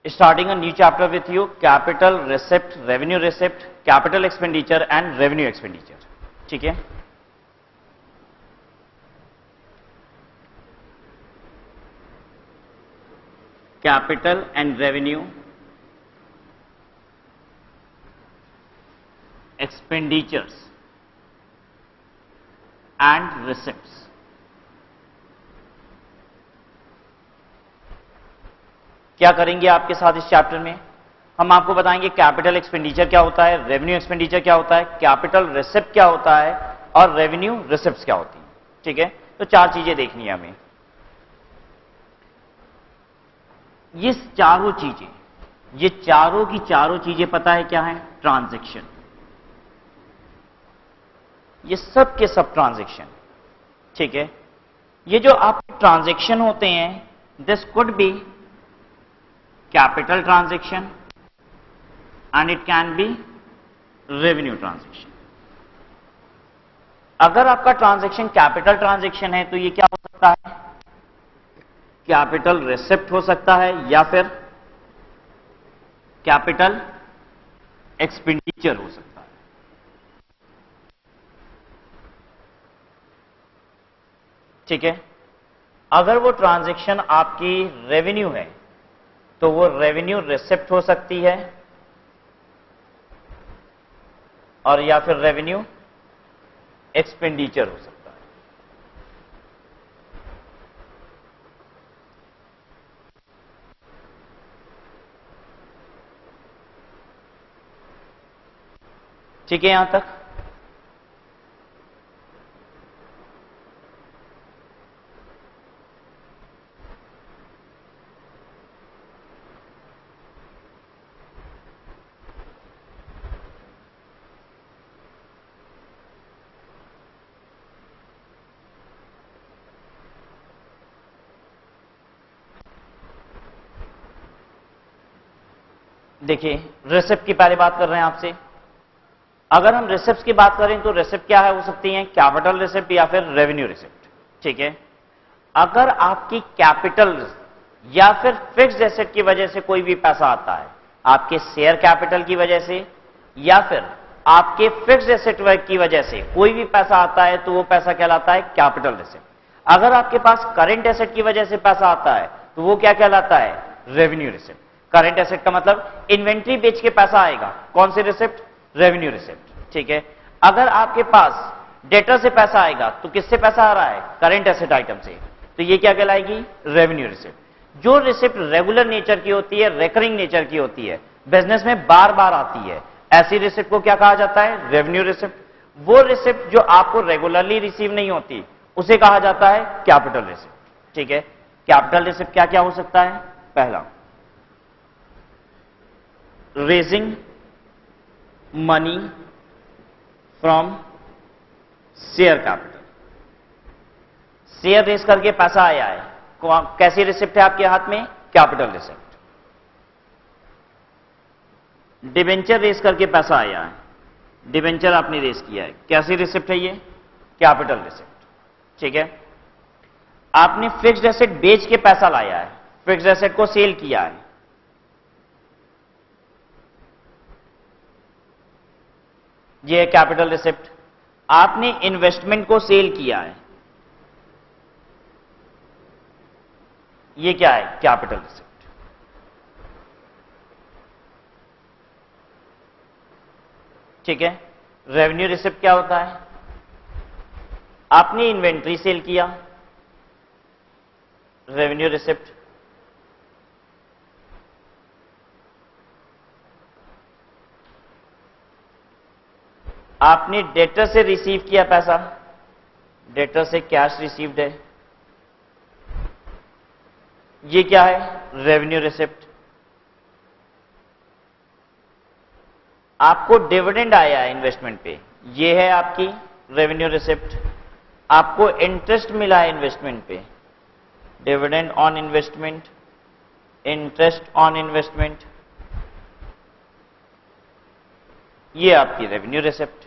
starting a new chapter with you, capital receipt, revenue receipt, capital expenditure and revenue expenditure. ठीक है, capital and revenue expenditures and receipts. क्या करेंगे आपके साथ इस चैप्टर में? हम आपको बताएंगे कैपिटल एक्सपेंडिचर क्या होता है, रेवेन्यू एक्सपेंडिचर क्या होता है, कैपिटल रिसिप्ट क्या होता है और रेवेन्यू रिसिप्ट्स क्या होती है. ठीक है, तो चार चीजें देखनी है हमें. ये चारों चीजें, ये चारों की चारों चीजें पता है क्या है? ट्रांजैक्शन. ये सब के सब ट्रांजैक्शन. ठीक है, ये जो आपके ट्रांजैक्शन होते हैं, this could be capital transaction and it can be revenue transaction. अगर आपका ट्रांजैक्शन कैपिटल ट्रांजैक्शन है तो ये क्या हो सकता है? कैपिटल रिसिप्ट हो सकता है या फिर कैपिटल एक्सपेंडिचर हो सकता है. ठीक है, अगर वो ट्रांजैक्शन आपकी रेवेन्यू है तो वो रेवेन्यू रिसिप्ट हो सकती है और या फिर रेवेन्यू एक्सपेंडिचर हो सकता है. ठीक है, यहां तक देखिए, रिसिप्ट की पहले बात कर रहे हैं आपसे. अगर हम रिसिप्ट की बात करें तो रिसिप्ट क्या है? हो सकती है कैपिटल रिसिप्ट या फिर रेवेन्यू रिसिप्ट. ठीक है, अगर आपकी कैपिटल या फिर फिक्स्ड एसेट की वजह से कोई भी पैसा आता है, आपके शेयर कैपिटल की वजह से या फिर आपके फिक्स्ड एसेट की वजह से कोई भी पैसा आता है तो वो पैसा कहलाता है कैपिटल रिसिप्ट. अगर आपके पास करंट एसेट की वजह से पैसा आता है तो वो क्या कहलाता है? Revenue receipt. करंट एसेट का मतलब इन्वेंट्री बेच के पैसा आएगा, कौन सी रिसिप्ट? Revenue receipt. ठीक है, अगर आपके पास डेटर से पैसा आएगा तो किससे पैसा आ रहा है? करंट एसेट आइटम से, तो ये क्या कहलाएगी? Revenue receipt. जो रिसिप्ट रेगुलर नेचर की होती है, रेकरिंग नेचर की होती है, बिजनेस में बार बार आती है, ऐसी रिसिप्ट को क्या कहा जाता है? Revenue receipt. वो रिसिप्ट जो आपको रेगुलरली रिसीव नहीं होती उसे कहा जाता है कैपिटल रिसिप्ट. ठीक है, कैपिटल रिसिप्ट क्या क्या हो सकता है? पहला, raising money from share capital. Share raise करके पैसा आया है, कैसी रिसिप्ट है आपके हाथ में? Capital receipt. डिबेंचर रेज करके पैसा आया है, डिबेंचर आपने रेज किया है, कैसी रिसिप्ट है ये? Capital receipt. ठीक है, आपने फिक्स्ड एसेट बेच के पैसा लाया है, फिक्स्ड एसेट को सेल किया है, ये है कैपिटल रिसिप्ट. आपने इन्वेस्टमेंट को सेल किया है, ये क्या है? Capital receipt. ठीक है, रेवेन्यू रिसिप्ट क्या होता है? आपने इन्वेंट्री सेल किया, रेवेन्यू रिसिप्ट. आपने डेटर से रिसीव किया पैसा, डेटर से कैश रिसीव्ड है, ये क्या है? Revenue receipt. आपको डिविडेंड आया है इन्वेस्टमेंट पे, ये है आपकी रेवेन्यू रिसिप्ट. आपको इंटरेस्ट मिला है इन्वेस्टमेंट पे, dividend on investment, interest on investment, ये आपकी रेवेन्यू रिसिप्ट.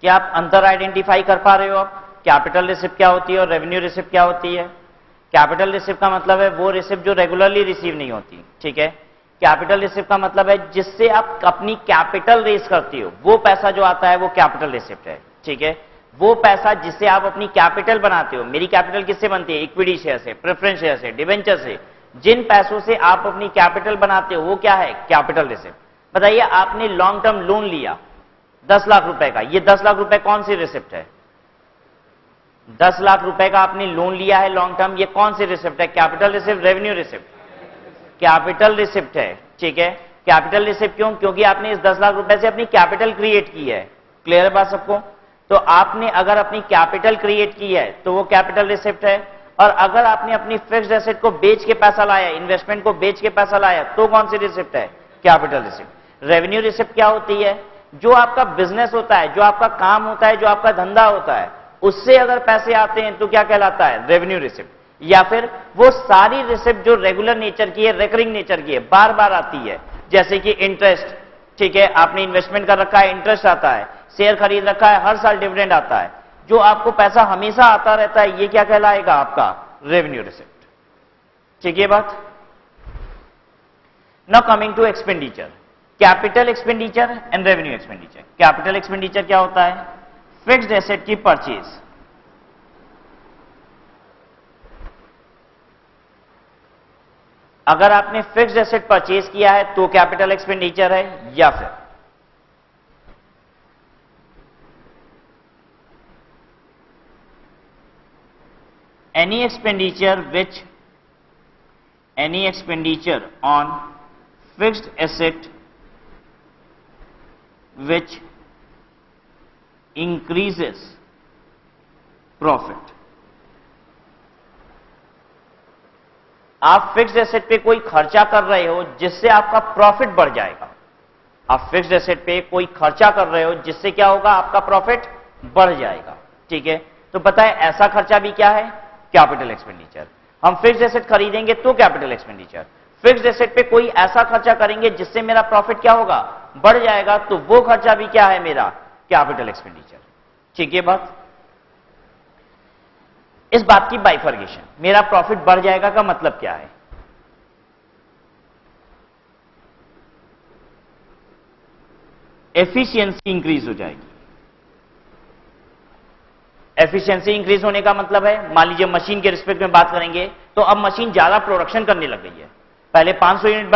क्या आप अंतर आइडेंटिफाई कर पा रहे हो? आप कैपिटल रिसिप्ट क्या होती है और रेवेन्यू रिसिप्ट क्या होती है? कैपिटल रिसिप्ट का मतलब है वो रिसिप्ट जो रेगुलरली रिसीव नहीं होती, ठीक है। कैपिटल रिसिप्ट का मतलब है जिससे आप अपनी कैपिटल रेज करती हो, वो पैसा जो आता है वो कैपिटल रिसिप्ट है, ठीक है। वो पैसा जिससे आप अपनी कैपिटल बनाते हो। मेरी कैपिटल किससे बनती है? इक्विटी शेयर से, प्रेफरेंस शेयर से, डिवेंचर से। जिन पैसों से आप अपनी कैपिटल बनाते हो वो क्या है? Capital receipt. बताइए, आपने लॉन्ग टर्म लोन लिया 10 लाख रुपए का, ये 10 लाख रुपए कौन सी रिसिप्ट है? 10 लाख रुपए का आपने लोन लिया है लॉन्ग टर्म, ये कौन सी रिसिप्ट है? Capital receipt, revenue receipt? Capital receipt है, ठीक है। कैपिटल रिसिप्ट क्यों? क्योंकि आपने इस 10 लाख रुपए से अपनी कैपिटल क्रिएट की है। क्लियर है बात सबको? तो आपने अगर अपनी कैपिटल क्रिएट की है तो वो कैपिटल रिसिप्ट है, और अगर आपने अपनी फिक्स्ड एसेट को बेच के पैसा लाया, इन्वेस्टमेंट को बेच के पैसा लाया, तो कौन सी रिसिप्ट है? Capital receipt. रेवेन्यू रिसिप्ट क्या होती है? जो आपका बिजनेस होता है, जो आपका काम होता है, जो आपका धंधा होता है, उससे अगर पैसे आते हैं तो क्या कहलाता है? Revenue receipt. या फिर वो सारी रिसिप्ट जो रेगुलर नेचर की है, रेकरिंग नेचर की है, बार बार आती है, जैसे कि इंटरेस्ट, ठीक है, आपने इन्वेस्टमेंट कर रखा है, इंटरेस्ट आता है, शेयर खरीद रखा है, हर साल डिविडेंड आता है, जो आपको पैसा हमेशा आता रहता है, ये क्या कहलाएगा? आपका रेवेन्यू रिसिप्ट। ठीक है बात? Now coming to expenditure, capital expenditure and revenue expenditure. Capital expenditure क्या होता है? फिक्स्ड एसेट की परचेज। अगर आपने फिक्स्ड एसेट परचेज किया है तो कैपिटल एक्सपेंडिचर है, या फिर any expenditure on fixed asset which increases profit। आप फिक्स्ड एसेट पे कोई खर्चा कर रहे हो जिससे आपका प्रॉफिट बढ़ जाएगा। आप फिक्स्ड एसेट पे कोई खर्चा कर रहे हो जिससे क्या होगा? आपका प्रॉफिट बढ़ जाएगा, ठीक है। तो पता है ऐसा खर्चा भी क्या है? Capital expenditure. हम फिक्स्ड एसेट खरीदेंगे तो कैपिटल एक्सपेंडिचर। फिक्स्ड एसेट पे कोई ऐसा खर्चा करेंगे जिससे मेरा प्रॉफिट क्या होगा? बढ़ जाएगा, तो वो खर्चा भी क्या है मेरा? Capital expenditure. ठीक है बात? इस बात की बाइफर्गेशन, मेरा प्रॉफिट बढ़ जाएगा का मतलब क्या है? एफिशिएंसी इंक्रीज हो जाएगी। एफिशिएंसी इंक्रीज होने का मतलब है, मान लीजिए मशीन के रिस्पेक्ट में बात करेंगे तो अब मशीन ज्यादा प्रोडक्शन करने लग गई है। पहले 500 यूनिट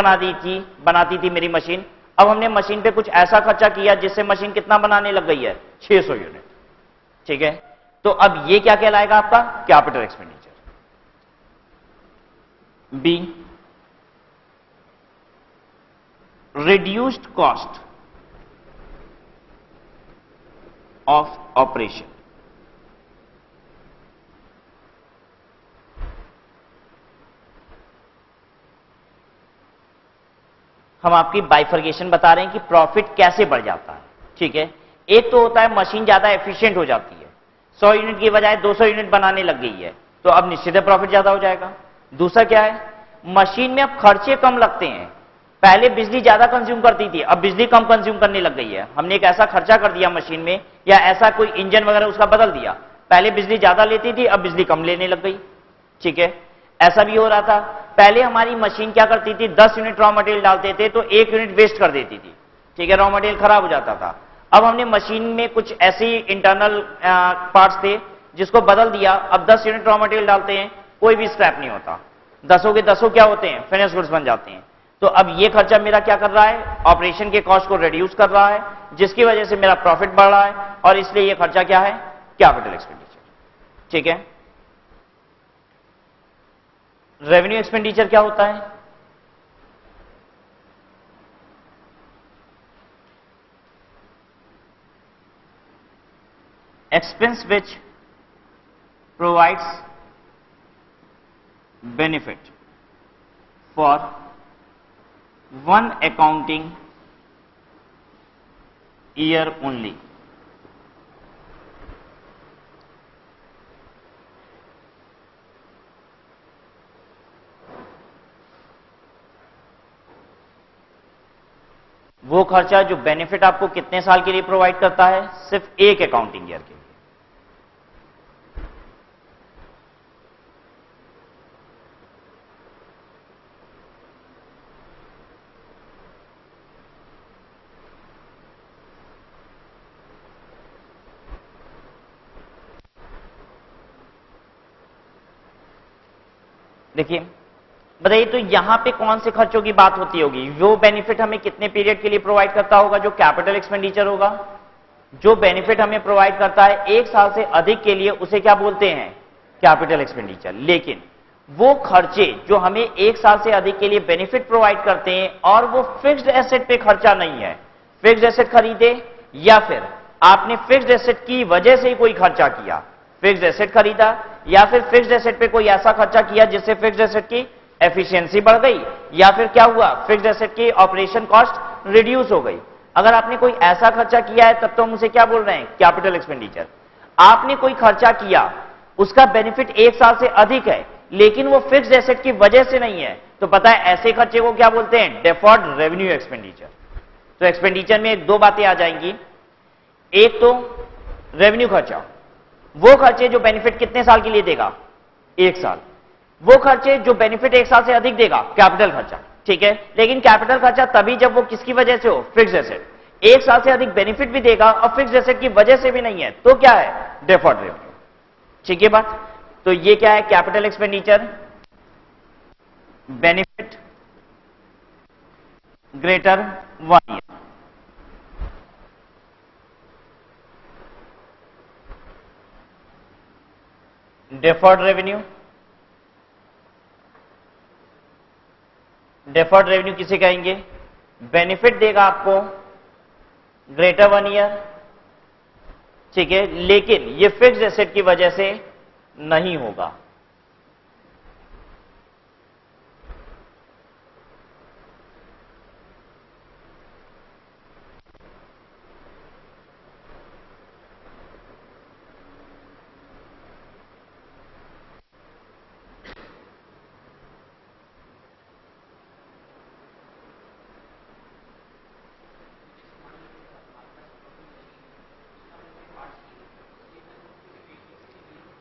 बनाती थी मेरी मशीन, अब हमने मशीन पे कुछ ऐसा खर्चा किया जिससे मशीन कितना बनाने लग गई है? 600 यूनिट। ठीक है, तो अब ये क्या कहलाएगा? आपका capital expenditure. B, reduced cost of operation. हम आपकी बाइफर्गेशन बता रहे हैं कि प्रॉफिट कैसे बढ़ जाता है, ठीक है। एक तो होता है मशीन ज्यादा एफिशिएंट हो जाती है, 100 यूनिट की बजाय 200 यूनिट बनाने लग गई है, तो अब निश्चित प्रॉफिट ज्यादा हो जाएगा। दूसरा क्या है? मशीन में अब खर्चे कम लगते हैं। पहले बिजली ज्यादा कंज्यूम करती थी, अब बिजली कम कंज्यूम करने लग गई है। हमने एक ऐसा खर्चा कर दिया मशीन में, या ऐसा कोई इंजन वगैरह उसका बदल दिया, पहले बिजली ज्यादा लेती थी, अब बिजली कम लेने लग गई, ठीक है। ऐसा भी हो रहा था, पहले हमारी मशीन क्या करती थी, 10 यूनिट रॉ मटेरियल डालते थे तो 1 यूनिट वेस्ट कर देती थी, ठीक है, रॉ मटेरियल खराब हो जाता था। अब हमने मशीन में कुछ ऐसे इंटरनल पार्ट्स थे जिसको बदल दिया, अब 10 यूनिट रॉ मटेरियल डालते हैं, कोई भी स्क्रैप नहीं होता, 10 के 10 क्या होते हैं? फिनिश गुड्स बन जाते हैं। तो अब ये खर्चा मेरा क्या कर रहा है? ऑपरेशन के कॉस्ट को रिड्यूस कर रहा है, जिसकी वजह से मेरा प्रॉफिट बढ़ रहा है, और इसलिए ये खर्चा क्या है? कैपिटल एक्सपेंडिचर, ठीक है। रेवेन्यू एक्सपेंडिचर क्या होता है? Expense which provides benefit for one accounting year only. वो खर्चा जो बेनिफिट आपको कितने साल के लिए प्रोवाइड करता है? सिर्फ एक अकाउंटिंग ईयर के लिए। देखिए, बताइए तो यहां पे कौन से खर्चों की बात होती होगी? वो बेनिफिट हमें कितने पीरियड के लिए प्रोवाइड करता होगा? जो कैपिटल एक्सपेंडिचर होगा। जो बेनिफिट हमें प्रोवाइड करता है 1 साल से अधिक के लिए, उसे क्या बोलते हैं? Capital expenditure. लेकिन वो खर्चे जो हमें 1 साल से अधिक के लिए बेनिफिट प्रोवाइड करते हैं और वो फिक्स्ड एसेट पे खर्चा नहीं है, फिक्स्ड एसेट खरीदे या फिर आपने फिक्स्ड एसेट की वजह से ही कोई खर्चा किया, फिक्स्ड एसेट खरीदा या फिर फिक्स्ड एसेट पे कोई ऐसा खर्चा किया जिससे फिक्स्ड एसेट की एफिशिएंसी बढ़ गई या फिर क्या हुआ, फिक्स्ड एसेट की ऑपरेशन कॉस्ट रिड्यूस हो गई। अगर आपने कोई ऐसा खर्चा किया है तब तो हम उसे क्या बोल रहे हैं? Capital expenditure. आपने कोई खर्चा किया, उसका बेनिफिट 1 साल से अधिक है लेकिन वो फिक्स्ड एसेट की वजह से नहीं है, तो पता है ऐसे खर्चे को क्या बोलते हैं? Deferred revenue expenditure. तो एक्सपेंडिचर में 2 बातें आ जाएंगी। एक तो रेवेन्यू खर्चा, वो खर्चे जो बेनिफिट कितने साल के लिए देगा? 1 साल। वो खर्चे जो बेनिफिट 1 साल से अधिक देगा, कैपिटल खर्चा। ठीक है, लेकिन कैपिटल खर्चा तभी जब वो किसकी वजह से हो? Fixed asset. 1 साल से अधिक बेनिफिट भी देगा और फिक्स्ड एसेट की वजह से भी नहीं है, तो क्या है? Deferred revenue. ठीक है बात। तो ये क्या है? Capital expenditure, benefit greater 1 year. Deferred revenue, deferred revenue किसे कहेंगे? बेनिफिट देगा आपको ग्रेटर 1 ईयर, ठीक है, लेकिन ये फिक्स्ड एसेट की वजह से नहीं होगा।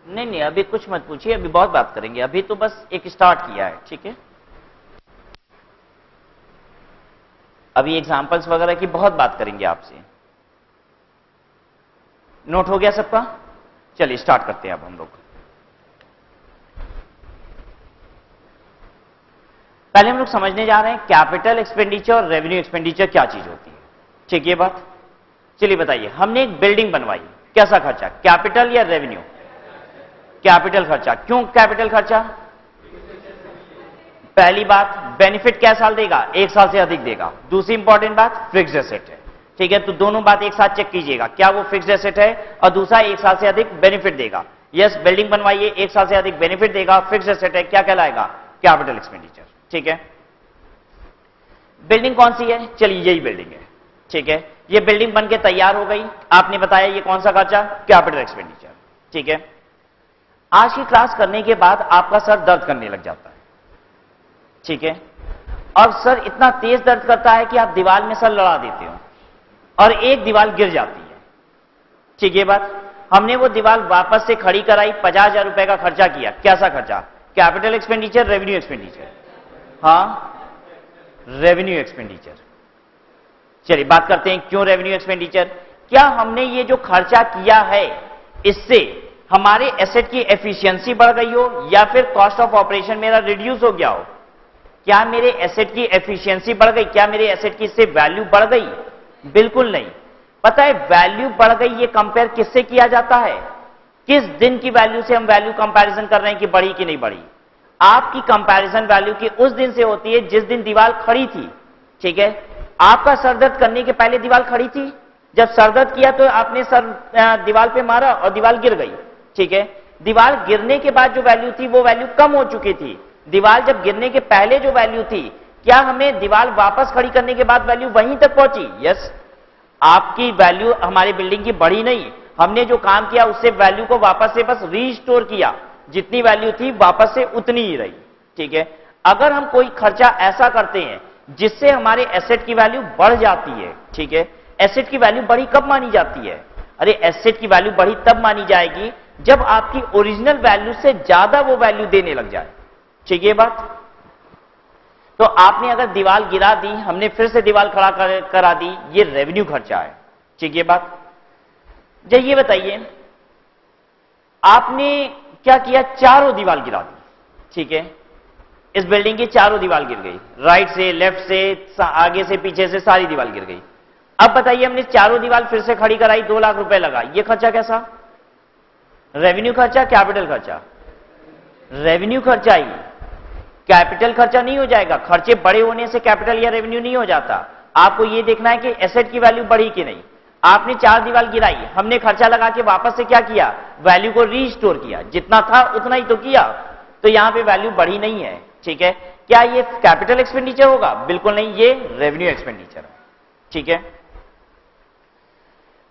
नहीं नहीं, अभी कुछ मत पूछिए, अभी बहुत बात करेंगे, अभी तो बस एक स्टार्ट किया है। ठीक है, अभी एग्जांपल्स वगैरह की बहुत बात करेंगे आपसे। नोट हो गया सबका? चलिए स्टार्ट करते हैं अब हम लोग। पहले हम लोग समझने जा रहे हैं कैपिटल एक्सपेंडिचर और रेवेन्यू एक्सपेंडिचर क्या चीज होती है। ठीक है बात। चलिए बताइए, हमने एक बिल्डिंग बनवाई, कैसा खर्चा? कैपिटल या रेवेन्यू? कैपिटल खर्चा। क्यों कैपिटल खर्चा? पहली बात, बेनिफिट क्या साल देगा? 1 साल से अधिक देगा। दूसरी इंपॉर्टेंट बात, फिक्स्ड एसेट है। ठीक है, तो दोनों बात एक साथ चेक कीजिएगा, क्या वो फिक्स्ड एसेट है और दूसरा 1 साल से अधिक बेनिफिट देगा। यस, बिल्डिंग बनवाइए, 1 साल से अधिक बेनिफिट देगा, फिक्स्ड एसेट है, क्या कहलाएगा? Capital expenditure. ठीक है, बिल्डिंग कौन सी है? चलिए यही बिल्डिंग है। ठीक है, ये बिल्डिंग बन के तैयार हो गई, आपने बताया ये कौन सा खर्चा? Capital expenditure. ठीक है, आज की क्लास करने के बाद आपका सर दर्द करने लग जाता है। ठीक है, और सर इतना तेज दर्द करता है कि आप दीवार में सर लड़ा देते हो और एक दीवार गिर जाती है। ठीक है बात, हमने वो दीवार वापस से खड़ी कराई, 50,000 रुपए का खर्चा किया, कैसा खर्चा? Capital expenditure, revenue expenditure? हाँ, रेवेन्यू एक्सपेंडिचर। चलिए बात करते हैं क्यों रेवेन्यू एक्सपेंडिचर। क्या हमने ये जो खर्चा किया है इससे हमारे एसेट की एफिशिएंसी बढ़ गई हो या फिर कॉस्ट ऑफ ऑपरेशन मेरा रिड्यूस हो गया हो? क्या मेरे एसेट की एफिशिएंसी बढ़ गई? क्या मेरे एसेट की इससे वैल्यू बढ़ गई? बिल्कुल नहीं। पता है वैल्यू बढ़ गई ये कंपेयर किससे किया जाता है? किस दिन की वैल्यू से हम वैल्यू कंपैरिजन कर रहे हैं कि बढ़ी कि नहीं बढ़ी? आपकी कंपैरिजन वैल्यू की उस दिन से होती है जिस दिन दीवार खड़ी थी। ठीक है, आपका सरदर्द करने के पहले दीवार खड़ी थी, जब सरदर्द किया तो आपने सर दीवार पे मारा और दीवार गिर गई। ठीक है, दीवार गिरने के बाद जो वैल्यू थी वो वैल्यू कम हो चुकी थी। दीवार जब गिरने के पहले जो वैल्यू थी, क्या हमें दीवार वापस खड़ी करने के बाद वैल्यू वहीं तक पहुंची? यस, आपकी वैल्यू हमारी बिल्डिंग की बढ़ी नहीं, हमने जो काम किया उससे वैल्यू को वापस से बस रीस्टोर किया, जितनी वैल्यू थी वापस से उतनी ही रही। ठीक है, अगर हम कोई खर्चा ऐसा करते हैं जिससे हमारे एसेट की वैल्यू बढ़ जाती है। ठीक है, एसेट की वैल्यू बढ़ी कब मानी जाती है? अरे एसेट की वैल्यू बढ़ी तब मानी जाएगी जब आपकी ओरिजिनल वैल्यू से ज्यादा वो वैल्यू देने लग जाए। ठीक है बात? तो आपने अगर दीवार गिरा दी, हमने फिर से दीवार खड़ा करा दी, ये रेवेन्यू खर्चा है। ठीक है बात? जब ये बताइए, आपने क्या किया, चारों दीवार गिरा दी। ठीक है, इस बिल्डिंग की चारों दीवार गिर गई, राइट से, लेफ्ट से, आगे से, पीछे से, सारी दीवार गिर गई। अब बताइए, हमने चारों दीवार फिर से खड़ी कराई, 2 लाख रुपए लगा, ये खर्चा कैसा? रेवेन्यू खर्चा, कैपिटल खर्चा? रेवेन्यू खर्चा ही, कैपिटल खर्चा नहीं हो जाएगा। खर्चे बड़े होने से कैपिटल या रेवेन्यू नहीं हो जाता। आपको यह देखना है कि एसेट की वैल्यू बढ़ी कि नहीं। आपने 4 दीवार गिराई, हमने खर्चा लगा के वापस से क्या किया, वैल्यू को रीस्टोर किया, जितना था उतना ही तो किया, तो यहां पे वैल्यू बढ़ी नहीं है। ठीक है, क्या ये कैपिटल एक्सपेंडिचर होगा? बिल्कुल नहीं, ये रेवेन्यू एक्सपेंडिचर है। ठीक है,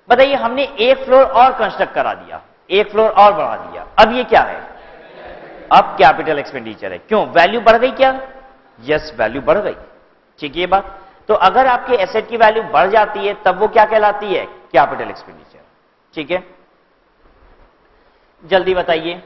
बताइए, हमने एक फ्लोर और कंस्ट्रक्ट करा दिया, एक फ्लोर और बढ़ा दिया, अब ये क्या है? अब कैपिटल एक्सपेंडिचर है। क्यों? वैल्यू बढ़ गई क्या? यस, वैल्यू बढ़ गई। ठीक है ये बात? तो अगर आपके एसेट की वैल्यू बढ़ जाती है तब वो क्या कहलाती है? Capital expenditure. ठीक है, जल्दी बताइए।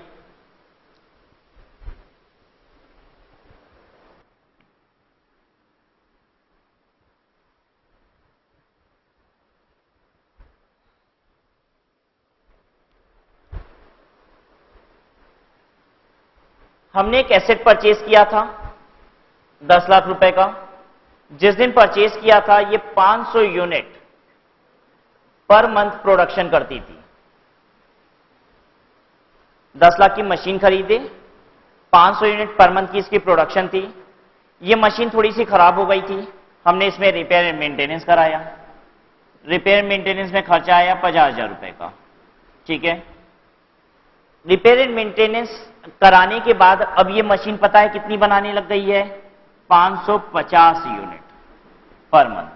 हमने एक एसेट परचेज किया था 10 लाख रुपए का। जिस दिन परचेज किया था ये 500 यूनिट पर मंथ प्रोडक्शन करती थी। 10 लाख की मशीन खरीदे, 500 यूनिट पर मंथ की इसकी प्रोडक्शन थी। ये मशीन थोड़ी सी खराब हो गई थी, हमने इसमें रिपेयर एंड मेंटेनेंस कराया। रिपेयर मेंटेनेंस में खर्चा आया 50,000 रुपए का। ठीक है, रिपेयर एंड मेंटेनेंस कराने के बाद अब ये मशीन पता है कितनी बनाने लग गई है? 550 यूनिट पर मंथ।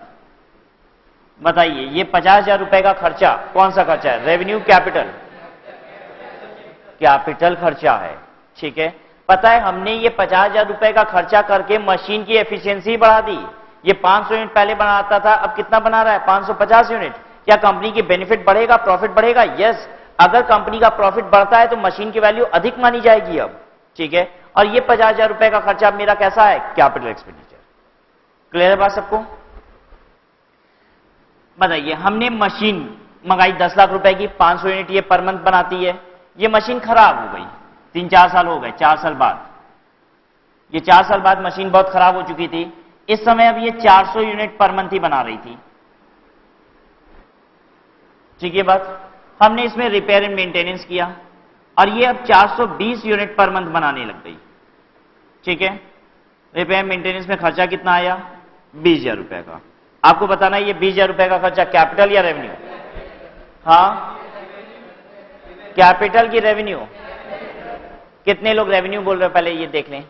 बताइए, ये 50,000 रुपए का खर्चा कौन सा खर्चा है? Revenue, capital? कैपिटल खर्चा है। ठीक है, पता है हमने ये 50,000 रुपए का खर्चा करके मशीन की एफिशिएंसी बढ़ा दी। ये 500 यूनिट पहले बनाता था, अब कितना बना रहा है? 550 यूनिट। क्या कंपनी की बेनिफिट बढ़ेगा, प्रॉफिट बढ़ेगा? यस। अगर कंपनी का प्रॉफिट बढ़ता है तो मशीन की वैल्यू अधिक मानी जाएगी अब। ठीक है, और ये 50,000 रुपए का खर्चा मेरा कैसा है? Capital expenditure. क्लियर है बात सबको? बताइए, हमने मशीन मंगाई 10 लाख रुपए की, 500 यूनिट ये पर मंथ बनाती है। ये मशीन खराब हो गई, 3-4 साल हो गए, 4 साल बाद, ये 4 साल बाद मशीन बहुत खराब हो चुकी थी। इस समय अब ये 400 यूनिट पर मंथ ही बना रही थी। ठीक है बात? हमने इसमें रिपेयर एंड मेंटेनेंस किया और ये अब 420 यूनिट पर मंथ बनाने लग गई। ठीक है, रिपेयर मेंटेनेंस में खर्चा कितना आया? 20,000 रुपए का। आपको बताना है ये 20,000 रुपए का खर्चा कैपिटल या रेवेन्यू? हाँ, कैपिटल की रेवेन्यू? कितने लोग रेवेन्यू बोल रहे हो? पहले ये देख लें।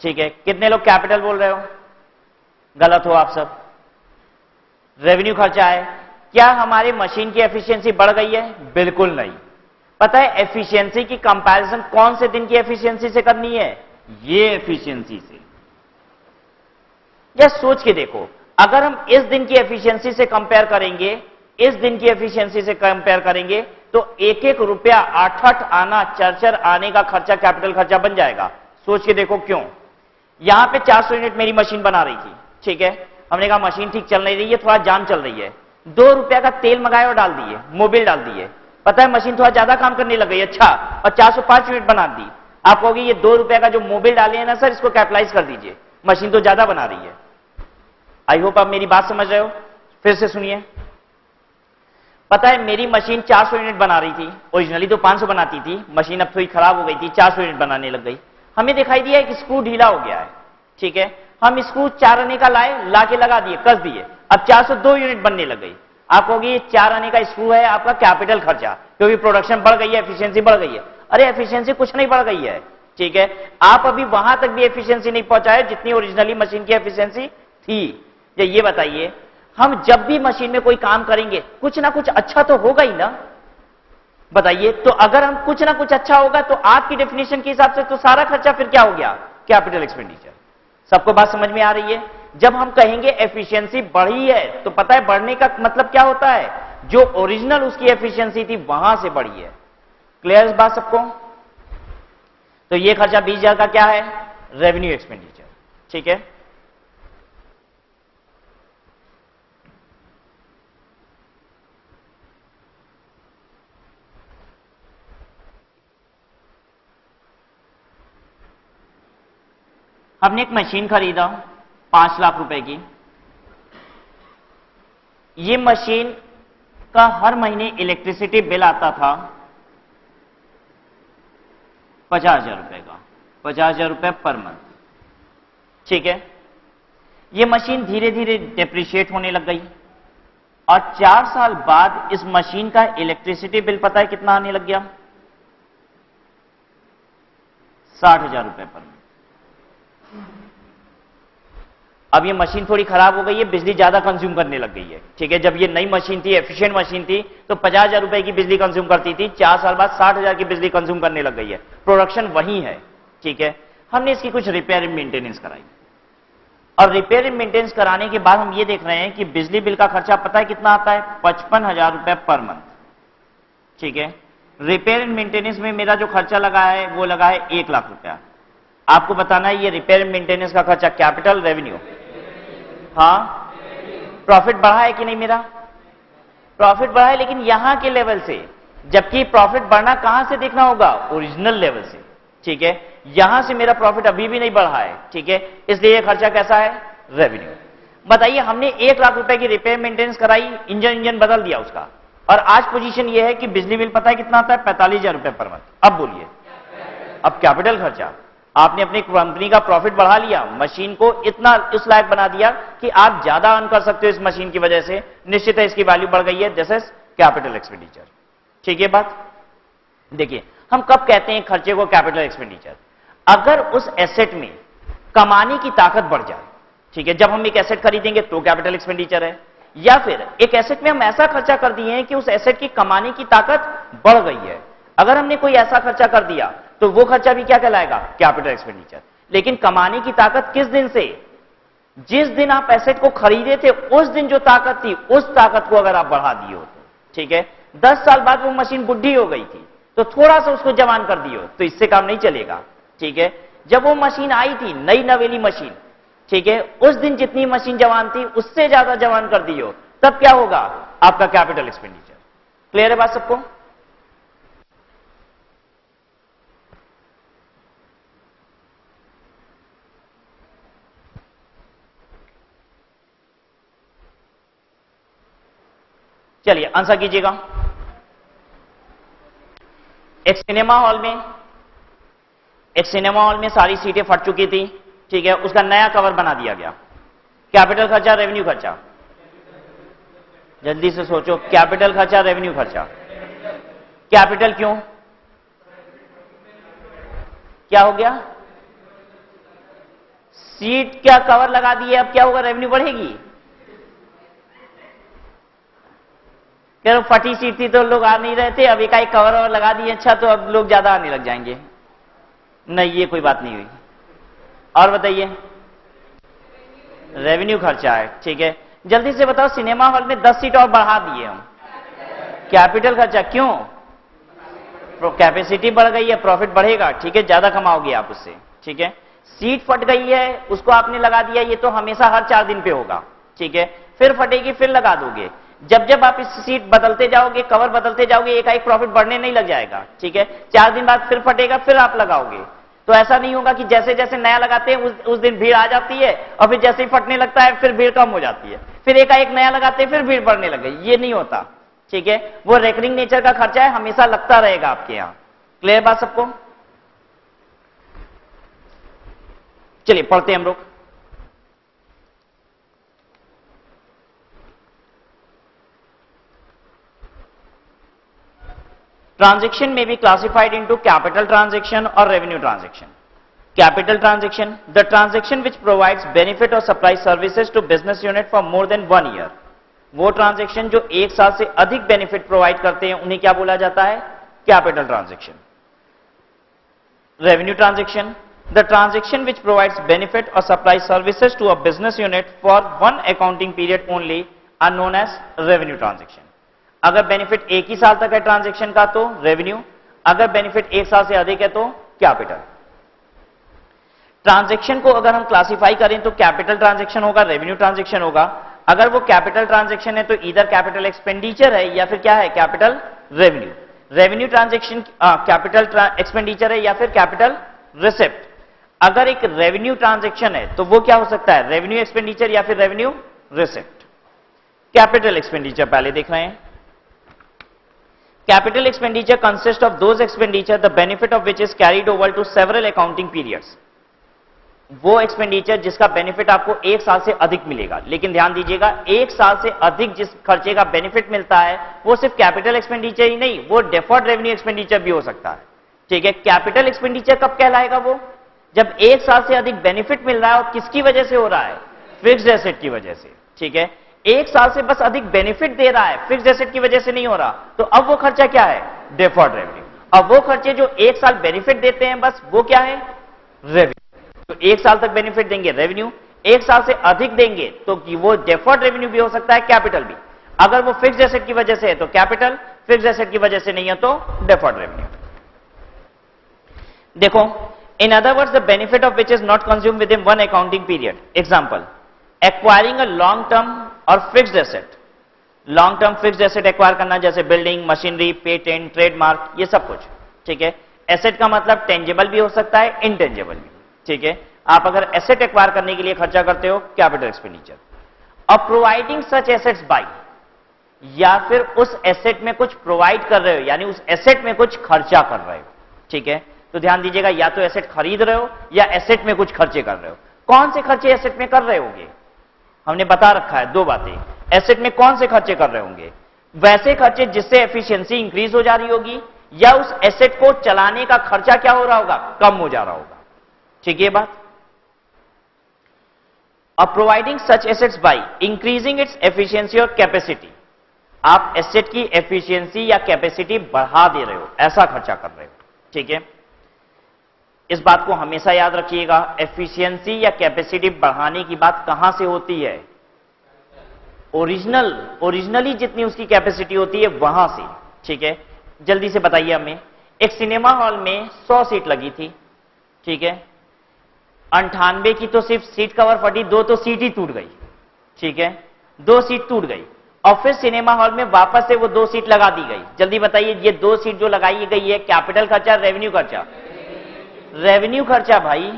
ठीक है, कितने लोग कैपिटल बोल रहे हो? गलत हो आप सब, रेवेन्यू खर्चा है। क्या हमारी मशीन की एफिशिएंसी बढ़ गई है? बिल्कुल नहीं। पता है एफिशिएंसी की कंपैरिजन कौन से दिन की एफिशिएंसी से करनी है? ये एफिशिएंसी से। जस्ट सोच के देखो, अगर हम इस दिन की एफिशिएंसी से कंपेयर करेंगे, इस दिन की एफिशिएंसी से कंपेयर करेंगे, तो 1-1 रुपया 8-8 आना, 4-4 आने का खर्चा कैपिटल खर्चा बन जाएगा। सोच के देखो क्यों। यहां पे 400 यूनिट मेरी मशीन बना रही थी। ठीक है, हमने कहा मशीन ठीक चल नहीं रही है, थोड़ा जाम चल रही है। 2 रुपया का तेल मंगाया और डाल दिए, मोबिल डाल दिए। पता है मशीन थोड़ा ज्यादा काम करने लग गई, अच्छा, और 405 यूनिट बना दी। आप कहोगे ये 2 रुपया का जो मोबिल डाले हैं ना सर, इसको कैपिटलाइज कर दीजिए, मशीन तो ज्यादा बना रही है। आई होप आप मेरी बात समझ रहे हो। फिर से सुनिए, पता है मेरी मशीन 400 यूनिट बना रही थी, ओरिजिनली तो 500 बनाती थी, मशीन अब थोड़ी खराब हो गई थी, 400 यूनिट बनाने लग गई। हमें दिखाई दिया एक स्क्रू ढीला हो गया है। ठीक है, हम स्क्रू 4 आने का लाए, लाके लगा दिए, कस दिए, अब 402 यूनिट बनने लग गई। आप कहोगे ये 4 आने का स्क्रू है आपका कैपिटल खर्चा, क्योंकि प्रोडक्शन बढ़ गई है, एफिशिएंसी बढ़ गई है। अरे एफिशिएंसी कुछ नहीं बढ़ गई है। ठीक है, आप अभी वहां तक भी एफिशिएंसी नहीं पहुंचाए जितनी ओरिजिनली मशीन की एफिशिएंसी थी। ये बताइए, हम जब भी मशीन में कोई काम करेंगे कुछ ना कुछ अच्छा तो होगा ही ना। बताइए, तो अगर हम कुछ ना कुछ अच्छा होगा तो आपकी डेफिनेशन के हिसाब से तो सारा खर्चा फिर क्या हो गया? Capital expenditure. सबको बात समझ में आ रही है? जब हम कहेंगे एफिशिएंसी बढ़ी है तो पता है बढ़ने का मतलब क्या होता है? जो ओरिजिनल उसकी एफिशिएंसी थी वहां से बढ़ी है। क्लियर इस बात सबको? तो ये खर्चा 20,000 का क्या है? Revenue expenditure. ठीक है, हमने एक मशीन खरीदा 5 लाख रुपए की। ये मशीन का हर महीने इलेक्ट्रिसिटी बिल आता था 50,000 रुपए का, 50,000 रुपए पर मंथ। ठीक है, ये मशीन धीरे धीरे डेप्रिशिएट होने लग गई और 4 साल बाद इस मशीन का इलेक्ट्रिसिटी बिल पता है कितना आने लग गया? 60,000 रुपए पर मंथ। अब ये मशीन थोड़ी खराब हो गई है, बिजली ज्यादा कंज्यूम करने लग गई है। ठीक है, जब ये नई मशीन थी, एफिशिएंट मशीन थी, तो 50,000 रुपए की बिजली कंज्यूम करती थी, 4 साल बाद 60,000 की बिजली कंज्यूम करने लग गई है। प्रोडक्शन वही है। ठीक है, हमने इसकी कुछ रिपेयर एंड मेंटेनेंस कराई और रिपेयर एंड मेंटेनेंस कराने के बाद हम ये देख रहे हैं कि बिजली बिल का खर्चा पता है कितना आता है? 55,000 रुपए पर मंथ। ठीक है, रिपेयर एंड मेंटेनेंस में मेरा जो खर्चा लगा है वो लगा है 1 लाख रुपया। आपको बताना है ये रिपेयर एंड मेंटेनेंस का खर्चा कैपिटल रेवेन्यू? हाँ, प्रॉफिट बढ़ा है कि नहीं? मेरा प्रॉफिट बढ़ा है, लेकिन यहां के लेवल से, जबकि प्रॉफिट बढ़ना कहां से देखना होगा? ओरिजिनल लेवल से। ठीक है, यहां से मेरा प्रॉफिट अभी भी नहीं बढ़ा है। ठीक है, इसलिए यह खर्चा कैसा है? रेवेन्यू। बताइए, हमने 1 लाख रुपए की रिपेयर मेंटेनेंस कराई, इंजन बदल दिया उसका, और आज पोजीशन यह है कि बिजली बिल पता है कितना आता है? 45,000 रुपए पर मंथ। अब बोलिए, अब कैपिटल खर्चा, आपने अपनी कंपनी का प्रॉफिट बढ़ा लिया, मशीन को इतना इस लायक बना दिया कि आप ज्यादा अर्न कर सकते हो इस मशीन की वजह से, निश्चित है इसकी वैल्यू बढ़ गई है। This is capital expenditure. ठीक है बात? देखिए, हम कब कहते हैं खर्चे को कैपिटल एक्सपेंडिचर? अगर उस एसेट में कमाने की ताकत बढ़ जाए। ठीक है, जब हम एक एसेट खरीदेंगे तो कैपिटल एक्सपेंडिचर है, या फिर एक एसेट में हम ऐसा खर्चा कर दिए हैं कि उस एसेट की कमाने की ताकत बढ़ गई है। अगर हमने कोई ऐसा खर्चा कर दिया तो वो खर्चा भी क्या कहलाएगा? Capital expenditure. लेकिन कमाने की ताकत किस दिन से? जिस दिन आप एसेट को खरीदे थे उस दिन जो ताकत थी, उस ताकत को अगर आप बढ़ा दिए हो तो। ठीक है, 10 साल बाद वो मशीन बुढ़ी हो गई थी तो थोड़ा सा उसको जवान कर दिए हो तो इससे काम नहीं चलेगा। ठीक है, जब वो मशीन आई थी, नई नवेली मशीन, ठीक है, उस दिन जितनी मशीन जवान थी उससे ज्यादा जवान कर दिए हो, तब क्या होगा? आपका कैपिटल एक्सपेंडिचर। क्लियर है बात सबको? चलिए आंसर कीजिएगा। एक सिनेमा हॉल में सारी सीटें फट चुकी थी। ठीक है, उसका नया कवर बना दिया गया। कैपिटल खर्चा, रेवेन्यू खर्चा? जल्दी से सोचो, कैपिटल खर्चा, रेवेन्यू खर्चा? कैपिटल क्यों? क्या हो गया? सीट क्या कवर लगा दिए, अब क्या होगा? रेवेन्यू बढ़ेगी। क्या फटी सीट थी तो लोग आ नहीं रहे थे, अब एकाएक कवर और लगा दिए, अच्छा तो अब लोग ज्यादा आने लग जाएंगे। नहीं, ये कोई बात नहीं हुई। और बताइए, रेवेन्यू खर्चा है। ठीक है, जल्दी से बताओ, सिनेमा हॉल में 10 सीट और बढ़ा दिए हम, कैपिटल खर्चा क्यों? कैपेसिटी बढ़ गई है, प्रॉफिट बढ़ेगा। ठीक है, ज्यादा कमाओगे आप उससे। ठीक है, सीट फट गई है, उसको आपने लगा दिया, ये तो हमेशा हर 4 दिन पे होगा। ठीक है, फिर फटेगी, फिर लगा दोगे। जब जब आप इस सीट बदलते जाओगे, कवर बदलते जाओगे, एकाएक प्रॉफिट बढ़ने नहीं लग जाएगा। ठीक है, 4 दिन बाद फिर फटेगा, फिर आप लगाओगे। तो ऐसा नहीं होगा कि जैसे जैसे नया लगाते हैं उस दिन भीड़ आ जाती है और फिर जैसे ही फटने लगता है फिर भीड़ कम हो जाती है, फिर एकाएक नया लगाते हैं फिर भीड़ बढ़ने लग गई। ये नहीं होता। ठीक है, वो रेकरिंग नेचर का खर्चा है, हमेशा लगता रहेगा आपके यहां। क्लियर बात सबको? चलिए पढ़ते हैं हम लोग। Transaction may be classified into capital transaction or revenue transaction. Capital transaction, the transaction which provides benefit or supply services to business unit for more than 1 year. वो ट्रांजेक्शन जो 1 साल से अधिक बेनिफिट प्रोवाइड करते हैं उन्हें क्या बोला जाता है? Capital transaction. Revenue transaction, The transaction which provides benefit or supplies services to a business unit for one accounting period only are known as revenue transaction. अगर बेनिफिट एक ही साल तक है ट्रांजैक्शन का तो रेवेन्यू, अगर बेनिफिट एक साल से अधिक है तो कैपिटल। ट्रांजैक्शन को अगर हम क्लासिफाई करें तो कैपिटल ट्रांजैक्शन होगा, रेवेन्यू ट्रांजैक्शन होगा। अगर वो कैपिटल ट्रांजैक्शन है तो इधर कैपिटल एक्सपेंडिचर है या फिर क्या है, capital revenue. Revenue transaction capital expenditure है या फिर कैपिटल रिसिप्ट। अगर एक रेवेन्यू ट्रांजैक्शन है तो वो क्या हो सकता है, रेवेन्यू एक्सपेंडिचर या फिर रेवेन्यू रिसिप्ट। कैपिटल एक्सपेंडिचर पहले देख रहे हैं। Capital expenditure consist of those expenditure the benefit of which is carried over to several accounting periods. वो एक्सपेंडिचर जिसका बेनिफिट आपको एक साल से अधिक मिलेगा। लेकिन ध्यान दीजिएगा, एक साल से अधिक जिस खर्चे का बेनिफिट मिलता है वो सिर्फ कैपिटल एक्सपेंडिचर ही नहीं, वो डेफर्ड रेवेन्यू एक्सपेंडिचर भी हो सकता है। ठीक है, कैपिटल एक्सपेंडिचर कब कहलाएगा, वो जब एक साल से अधिक बेनिफिट मिल रहा है। और किसकी वजह से हो रहा है, फिक्स्ड एसेट की वजह से। ठीक है, एक साल से बस अधिक बेनिफिट दे रहा है, फिक्स्ड एसेट की वजह से नहीं हो रहा, तो अब वो खर्चा क्या है, डेफर्ड रेवेन्यू। अब वो खर्चे जो एक साल बेनिफिट देते हैं बस वो क्या है, रेवेन्यू। तो एक साल तक बेनिफिट देंगे रेवेन्यू, एक साल से अधिक देंगे तो कि वो डेफर्ड रेवेन्यू भी हो सकता है, कैपिटल भी। अगर वो फिक्स्ड एसेट की वजह से है तो कैपिटल, फिक्स्ड एसेट की वजह से नहीं है तो डेफर्ड रेवेन्यू। देखो, in other words the benefit of which is not consume within one accounting period. Example, acquiring a long term और fixed asset. Long term fixed asset acquire करना, जैसे बिल्डिंग, मशीनरी, पेटेंट, ट्रेडमार्क, ये सब कुछ। ठीक है, asset का मतलब टेंजेबल भी हो सकता है, इनटेंजेबल भी। ठीक है, आप अगर एसेट एक्वायर करने के लिए खर्चा करते हो, कैपिटल एक्सपेंडिचर। अब प्रोवाइडिंग सच एसेट्स बाय, या फिर उस एसेट में कुछ प्रोवाइड कर रहे हो, यानी उस एसेट में कुछ खर्चा कर रहे हो। ठीक है, तो ध्यान दीजिएगा, या तो एसेट खरीद रहे हो या एसेट में कुछ खर्चे कर रहे हो। कौन से खर्चे एसेट में कर रहे होंगे, हमने बता रखा है दो बातें। एसेट में कौन से खर्चे कर रहे होंगे, वैसे खर्चे जिससे एफिशिएंसी इंक्रीज हो जा रही होगी, या उस एसेट को चलाने का खर्चा क्या हो रहा होगा, कम हो जा रहा होगा। ठीक है बात। अब providing such assets by increasing its efficiency और कैपेसिटी। आप एसेट की एफिशिएंसी या कैपेसिटी बढ़ा दे रहे हो, ऐसा खर्चा कर रहे हो। ठीक है, इस बात को हमेशा याद रखिएगा, एफिशिएंसी या कैपेसिटी बढ़ाने की बात कहां से होती है, ओरिजिनली जितनी उसकी कैपेसिटी होती है वहां से। ठीक है, जल्दी से बताइए हमें। एक सिनेमा हॉल में 100 सीट लगी थी। ठीक है, 98 की तो सिर्फ सीट कवर फटी, 2 तो सीट ही टूट गई। ठीक है, 2 सीट टूट गई और फिर सिनेमा हॉल में वापस से वो 2 सीट लगा दी गई। जल्दी बताइए, ये 2 सीट जो लगाई गई है, कैपिटल खर्चा, रेवेन्यू खर्चा, रेवेन्यू खर्चा भाई।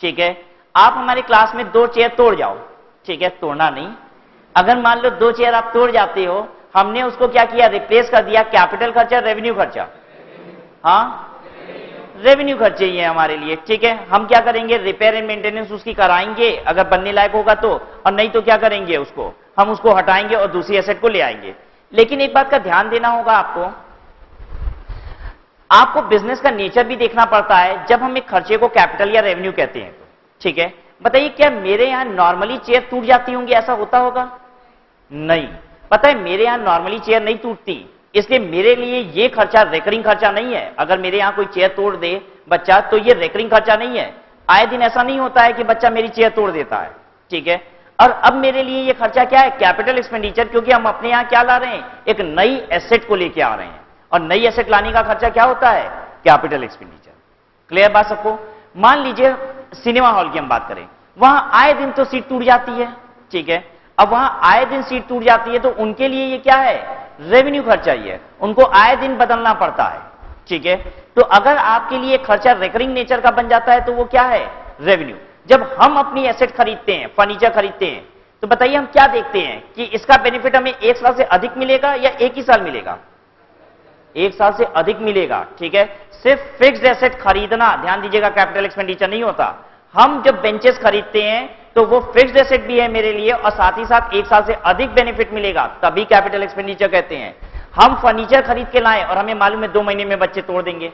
ठीक है, आप हमारे क्लास में 2 चेयर तोड़ जाओ। ठीक है, तोड़ना नहीं, अगर मान लो 2 चेयर आप तोड़ जाते हो, हमने उसको क्या किया, रिप्लेस कर दिया, कैपिटल खर्चा, रेवेन्यू खर्चा। हाँ, रेवेन्यू खर्चे ही है हमारे लिए। ठीक है, हम क्या करेंगे, रिपेयर एंड मेंटेनेंस उसकी कराएंगे अगर बनने लायक होगा तो, और नहीं तो क्या करेंगे, उसको हम उसको हटाएंगे और दूसरी एसेट को ले आएंगे। लेकिन एक बात का ध्यान देना होगा आपको बिजनेस का नेचर भी देखना पड़ता है जब हम एक खर्चे को कैपिटल या रेवेन्यू कहते हैं तो। ठीक है, बताइए, क्या मेरे यहां नॉर्मली चेयर टूट जाती होंगी, ऐसा होता होगा? नहीं। पता है, मेरे यहां नॉर्मली चेयर नहीं टूटती, इसलिए मेरे लिए ये खर्चा रेकरिंग खर्चा नहीं है। अगर मेरे यहां कोई चेयर तोड़ दे बच्चा तो ये रेकरिंग खर्चा नहीं है। आए दिन ऐसा नहीं होता है कि बच्चा मेरी चेयर तोड़ देता है। ठीक है, और अब मेरे लिए ये खर्चा क्या है, कैपिटल एक्सपेंडिचर, क्योंकि हम अपने यहां क्या ला रहे हैं, एक नई एसेट को लेके आ रहे हैं, और नई एसेट लाने का खर्चा क्या होता है, कैपिटल एक्सपेंडिचर। क्लियर बात सबको? मान लीजिए सिनेमा हॉल की हम बात करें, वहां आए दिन तो सीट टूट जाती है। ठीक है, अब वहां आए दिन सीट टूट जाती है तो उनके लिए ये क्या है, रेवेन्यू खर्चा ही है, उनको आए दिन बदलना पड़ता है। ठीक है, तो अगर आपके लिए खर्चा रेकरिंग नेचर का बन जाता है तो वो क्या है, रेवेन्यू। जब हम अपनी एसेट खरीदते हैं, फर्नीचर खरीदते हैं, तो बताइए हम क्या देखते हैं कि इसका बेनिफिट हमें 1 साल से अधिक मिलेगा या 1 ही साल मिलेगा, 1 साल से अधिक मिलेगा। ठीक है, सिर्फ फिक्स्ड एसेट खरीदना, ध्यान दीजिएगा, कैपिटल एक्सपेंडिचर नहीं होता। हम जब बेंचेस खरीदते हैं तो वो फिक्स्ड एसेट भी है मेरे लिए, और साथ ही साथ 1 साल से अधिक बेनिफिट मिलेगा, तभी कैपिटल एक्सपेंडिचर कहते हैं। हम फर्नीचर खरीद के लाए और हमें मालूम है 2 महीने में बच्चे तोड़ देंगे,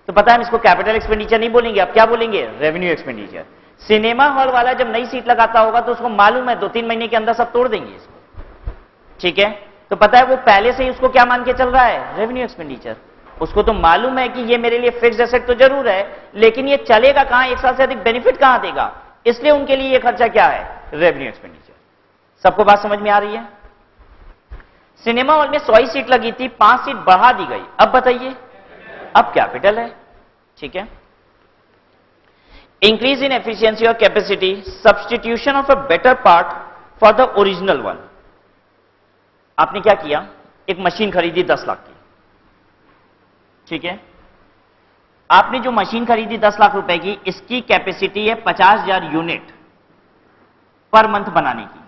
तो पता है हम इसको कैपिटल एक्सपेंडिचर नहीं बोलेंगे, अब क्या बोलेंगे, रेवेन्यू एक्सपेंडिचर। सिनेमा हॉल वाला जब नई सीट लगाता होगा तो उसको मालूम है 2-3 महीने के अंदर सब तोड़ देंगे इसको। ठीक है, तो पता है वो पहले से ही उसको क्या मान के चल रहा है, रेवेन्यू एक्सपेंडिचर। उसको तो मालूम है कि ये मेरे लिए फिक्स्ड एसेट तो जरूर है, लेकिन ये चलेगा कहां, 1 साल से अधिक बेनिफिट कहां देगा, इसलिए उनके लिए ये खर्चा क्या है, रेवेन्यू एक्सपेंडिचर। सबको बात समझ में आ रही है? सिनेमा हॉल में 100 सीट लगी थी, 5 सीट बढ़ा दी गई, अब बताइए, अब कैपिटल है, ठीक है। इंक्रीज इन एफिशिएंसी और capacity, substitution of a better part for the original one. आपने क्या किया, एक मशीन खरीदी 10 लाख की, ठीक है। आपने जो मशीन खरीदी 10 लाख रुपए की, इसकी कैपेसिटी है 50,000 यूनिट पर मंथ बनाने की,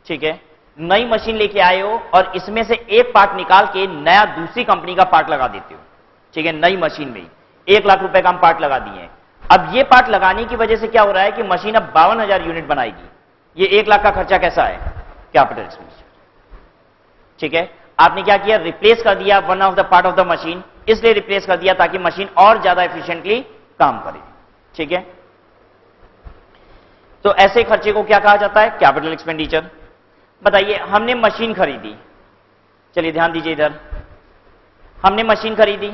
ठीक है। नई मशीन लेके आए हो और इसमें से एक पार्ट निकाल के नया दूसरी कंपनी का पार्ट लगा देते हो, ठीक है। नई मशीन में 1 लाख रुपए का हम पार्ट लगा दिए। अब ये पार्ट लगाने की वजह से क्या हो रहा है कि मशीन अब 52,000 यूनिट बनाएगी। ये 1 लाख का खर्चा कैसा है, कैपिटल एक्सपेंडिचर, ठीक है। आपने क्या किया, रिप्लेस कर दिया one of the part of the machine, इसलिए रिप्लेस कर दिया ताकि मशीन और ज्यादा एफिशिएंटली काम करे, ठीक है। तो ऐसे खर्चे को क्या कहा जाता है, कैपिटल एक्सपेंडिचर। बताइए, हमने मशीन खरीदी, चलिए ध्यान दीजिए इधर, हमने मशीन खरीदी,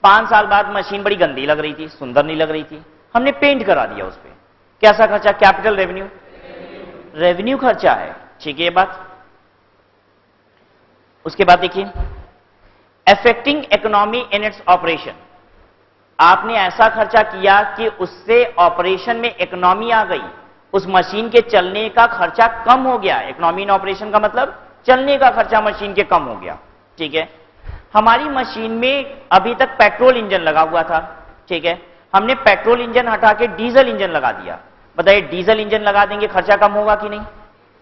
5 साल बाद मशीन बड़ी गंदी लग रही थी, सुंदर नहीं लग रही थी, हमने पेंट करा दिया उस पर, कैसा खर्चा, कैपिटल रेवेन्यू, रेवेन्यू खर्चा है, ठीक है ये बात। उसके बाद देखिए, affecting economy in its operation, आपने ऐसा खर्चा किया कि उससे ऑपरेशन में इकोनॉमी आ गई, उस मशीन के चलने का खर्चा कम हो गया। इकोनॉमी इन ऑपरेशन का मतलब चलने का खर्चा मशीन के कम हो गया, ठीक है। हमारी मशीन में अभी तक पेट्रोल इंजन लगा हुआ था, ठीक है, हमने पेट्रोल इंजन हटा के डीजल इंजन लगा दिया। बताइए, डीजल इंजन लगा देंगे खर्चा कम होगा कि नहीं,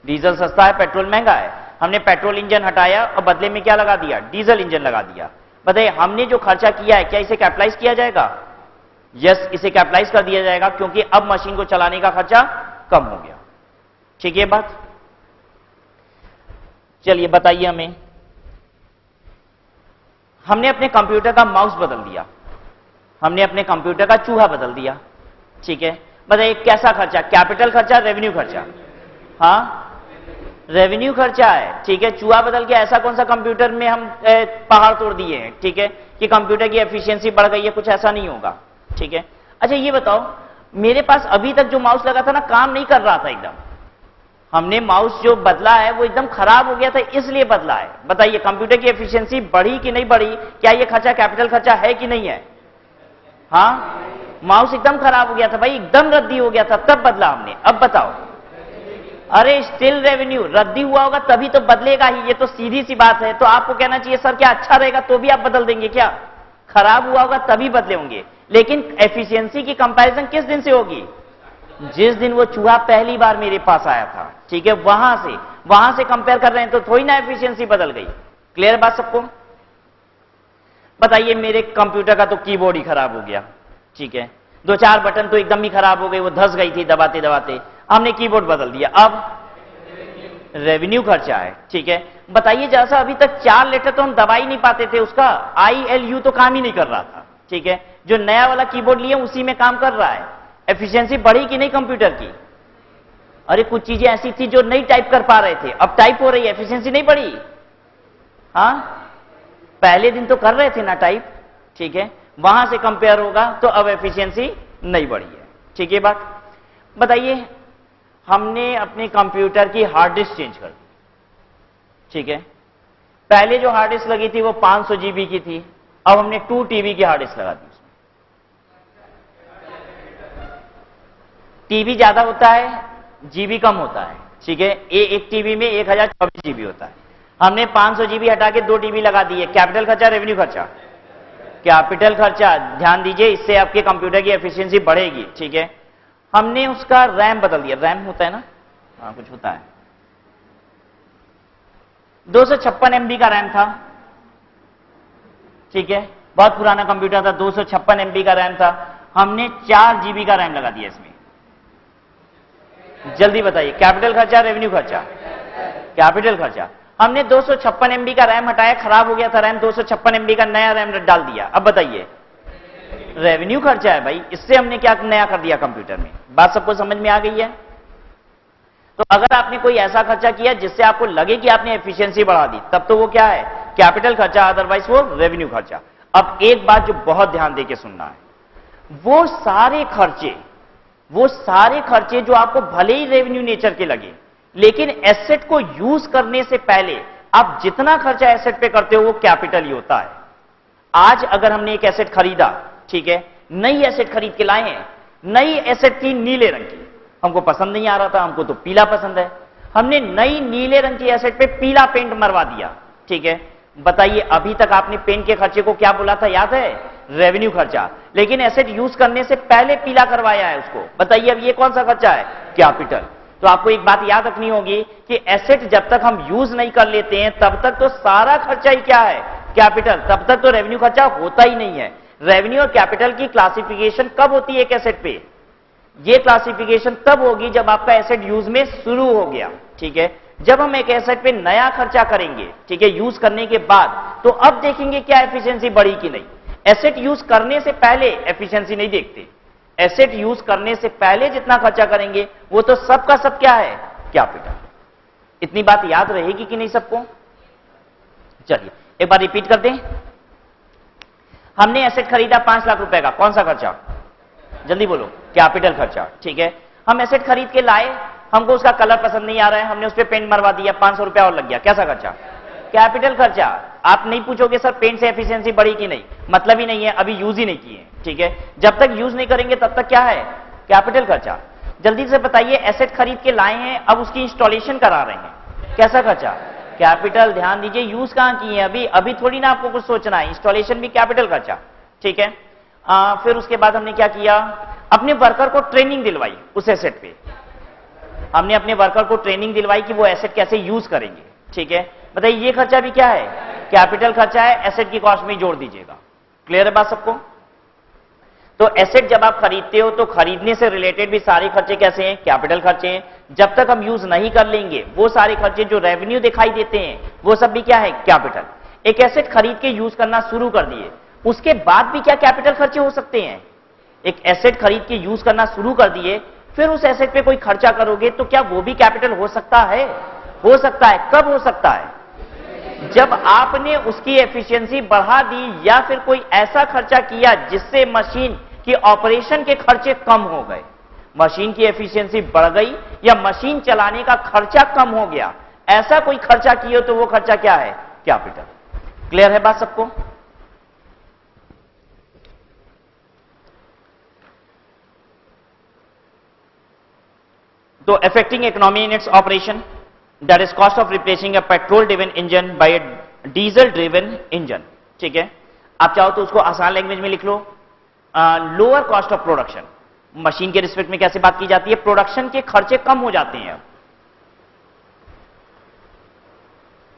डीजल सस्ता है, पेट्रोल महंगा है। हमने पेट्रोल इंजन हटाया और बदले में क्या लगा दिया, डीजल इंजन लगा दिया। बताइए, हमने जो खर्चा किया है क्या इसे कैपिटलाइज किया जाएगा, यस, इसे कैपिटलाइज कर दिया जाएगा, क्योंकि अब मशीन को चलाने का खर्चा कम हो गया, ठीक है बात। चलिए बताइए हमें, हमने अपने कंप्यूटर का माउस बदल दिया, हमने अपने कंप्यूटर का चूहा बदल दिया, ठीक है। बताइए कैसा खर्चा, कैपिटल खर्चा, रेवेन्यू खर्चा, हाँ रेवेन्यू खर्चा है, ठीक है। चूहा बदल के ऐसा कौन सा कंप्यूटर में हम पहाड़ तोड़ दिए हैं, ठीक है, कि कंप्यूटर की एफिशिएंसी बढ़ गई है, कुछ ऐसा नहीं होगा, ठीक है। अच्छा ये बताओ, मेरे पास अभी तक जो माउस लगा था ना, काम नहीं कर रहा था एकदम, हमने माउस जो बदला है वो एकदम खराब हो गया था, इसलिए बदला है। बताइए कंप्यूटर की एफिशिएंसी बढ़ी कि नहीं बढ़ी, क्या ये खर्चा कैपिटल खर्चा है कि नहीं है, हाँ, माउस एकदम खराब हो गया था भाई, एकदम रद्दी हो गया था, तब बदला हमने। अब बताओ, अरे स्टिल रेवेन्यू, रद्दी हुआ होगा तभी तो बदलेगा ही, ये तो सीधी सी बात है। तो आपको कहना चाहिए सर क्या अच्छा रहेगा तो भी आप बदल देंगे क्या, खराब हुआ होगा तभी बदले होंगे। लेकिन एफिशिएंसी की कंपैरिजन किस दिन से होगी, जिस दिन वो चूहा पहली बार मेरे पास आया था, ठीक है, वहां से कंपेयर कर रहे हैं, तो थोड़ी ना एफिशिएंसी बदल गई। क्लियर बात सबको? बताइए, मेरे कंप्यूटर का तो कीबोर्ड ही खराब हो गया, ठीक है, 2-4 बटन तो एकदम ही खराब हो गई, वो धस गई थी दबाते दबाते, हमने कीबोर्ड बदल दिया, अब रेवेन्यू खर्चा है, ठीक है। बताइए, जैसा अभी तक 4 लेटर तो हम दबा ही नहीं पाते थे, उसका ILU तो काम ही नहीं कर रहा था, ठीक है, जो नया वाला कीबोर्ड लिए उसी में काम कर रहा है। एफिशिएंसी बढ़ी कि नहीं कंप्यूटर की? अरे कुछ चीजें ऐसी थी जो नहीं टाइप कर पा रहे थे, अब टाइप हो रही है, एफिशिएंसी नहीं बढ़ी? हाँ, पहले दिन तो कर रहे थे ना टाइप, ठीक है, वहां से कंपेयर होगा तो अब एफिशिएंसी नहीं बढ़ी है, ठीक है बात। बताइए, हमने अपने कंप्यूटर की हार्ड डिस्क चेंज कर दी, ठीक है, पहले जो हार्ड डिस्क लगी थी वो 500 GB की थी, अब हमने 2 TB की हार्ड डिस्क लगा दी। टीबी ज्यादा होता है, जीबी कम होता है, ठीक है, एक टीबी में 1024 GB होता है, हमने 500 GB हटा के 2 TB लगा दिए। कैपिटल खर्चा, रेवेन्यू खर्चा, कैपिटल खर्चा, ध्यान दीजिए, इससे आपके कंप्यूटर की एफिशिएंसी बढ़ेगी, ठीक है। हमने उसका रैम बदल दिया, रैम होता है ना, हाँ कुछ होता है, 256 MB का रैम था, ठीक है, बहुत पुराना कंप्यूटर था, 256 MB का रैम था, हमने 4 GB का रैम लगा दिया इसमें। जल्दी बताइए, कैपिटल खर्चा, रेवेन्यू खर्चा, कैपिटल खर्चा। हमने 256 MB का रैम हटाया, खराब हो गया था रैम, 256 MB का नया रैम डाल दिया, अब बताइए, रेवेन्यू खर्चा है भाई, इससे हमने क्या नया कर दिया कंप्यूटर में। बात सबको समझ में आ गई है? तो अगर आपने कोई ऐसा खर्चा किया जिससे आपको लगे कि आपने एफिशिएंसी बढ़ा दी, तब तो वो क्या है, कैपिटल खर्चा, अदरवाइज वो रेवेन्यू खर्चा। अब एक बात जो बहुत ध्यान देके सुनना है, वो सारे खर्चे जो आपको भले ही रेवेन्यू नेचर के लगे, लेकिन एसेट को यूज करने से पहले आप जितना खर्चा एसेट पे करते हो वो कैपिटल ही होता है। आज अगर हमने एक एसेट खरीदा, ठीक है, नई एसेट खरीद के लाए हैं, नई एसेट थी नीले रंग की, हमको पसंद नहीं आ रहा था, हमको तो पीला पसंद है, हमने नई नीले रंग की एसेट पे पीला पेंट मरवा दिया, ठीक है। बताइए अभी तक आपने पेंट के खर्चे को क्या बोला था, याद है? रेवेन्यू खर्चा। लेकिन एसेट यूज करने से पहले पीला करवाया है उसको, बताइए अब ये कौन सा खर्चा है? कैपिटल। तो आपको एक बात याद रखनी होगी कि एसेट जब तक हम यूज नहीं कर लेते हैं तब तक तो सारा खर्चा ही क्या है? कैपिटल। तब तक तो रेवेन्यू खर्चा होता ही नहीं है। रेवेन्यू और कैपिटल की क्लासिफिकेशन कब होती है एक एसेट पे? ये क्लासिफिकेशन तब होगी जब आपका एसेट यूज में शुरू हो गया, ठीक है। जब हम एक एसेट पे नया खर्चा करेंगे, ठीक है, यूज करने के बाद, तो अब देखेंगे क्या एफिशिएंसी बढ़ी कि नहीं। एसेट यूज करने से पहले एफिशिएंसी नहीं देखते। एसेट यूज करने से पहले जितना खर्चा करेंगे वो तो सबका सब क्या है? कैपिटल। इतनी बात याद रहेगी कि नहीं सबको? चलिए एक बार रिपीट कर दें। हमने एसेट खरीदा 5 लाख रुपए का, कौन सा खर्चा? जल्दी बोलो। कैपिटल खर्चा, ठीक है। हम एसेट खरीद के लाए, हमको उसका कलर पसंद नहीं आ रहा है, हमने उस पर पेंट मरवा दिया, 500 रुपया और लग गया, कैसा खर्चा? कैपिटल खर्चा। आप नहीं पूछोगे सर पेंट से एफिशिएंसी बढ़ी कि नहीं, मतलब ही नहीं है, अभी यूज ही नहीं किए, ठीक है। जब तक यूज नहीं करेंगे तब तक क्या है? कैपिटल खर्चा। जल्दी से बताइए, एसेट खरीद के लाए हैं, अब उसकी इंस्टॉलेशन करा रहे हैं, कैसा खर्चा? कैपिटल। ध्यान दीजिए, यूज कहां किए हैं अभी थोड़ी ना आपको कुछ सोचना है, इंस्टॉलेशन भी कैपिटल खर्चा, ठीक है। फिर उसके बाद हमने क्या किया? अपने वर्कर को ट्रेनिंग दिलवाई उस एसेट पे, हमने अपने वर्कर को ट्रेनिंग दिलवाई कि वो एसेट कैसे यूज करेंगे, ठीक है। बताइए ये खर्चा भी क्या है? कैपिटल खर्चा है, एसेट की कॉस्ट में जोड़ दीजिएगा। क्लियर है बात सबको? तो एसेट जब आप खरीदते हो तो खरीदने से रिलेटेड भी सारे खर्चे कैसे हैं? कैपिटल खर्चे हैं। जब तक हम यूज नहीं कर लेंगे वो सारे खर्चे जो रेवेन्यू दिखाई देते हैं वो सब भी क्या है? कैपिटल। एक एसेट खरीद के यूज करना शुरू कर दिए, उसके बाद भी क्या कैपिटल खर्चे हो सकते हैं? एक एसेट खरीद के यूज करना शुरू कर दिए, फिर उस एसेट पे कोई खर्चा करोगे तो क्या वो भी कैपिटल हो सकता है? हो सकता है। कब हो सकता है? जब आपने उसकी एफिशिएंसी बढ़ा दी या फिर कोई ऐसा खर्चा किया जिससे मशीन की ऑपरेशन के खर्चे कम हो गए, मशीन की एफिशिएंसी बढ़ गई या मशीन चलाने का खर्चा कम हो गया, ऐसा कोई खर्चा किए तो वो खर्चा क्या है? कैपिटल। क्लियर है बात सबको? तो affecting economy in its operation, that is cost of replacing a petrol driven engine by a diesel driven engine, ठीक है। आप चाहो तो उसको आसान लैंग्वेज में लिख लो, lower cost of production. Machine के रिस्पेक्ट में कैसे बात की जाती है? प्रोडक्शन के खर्चे कम हो जाते हैं।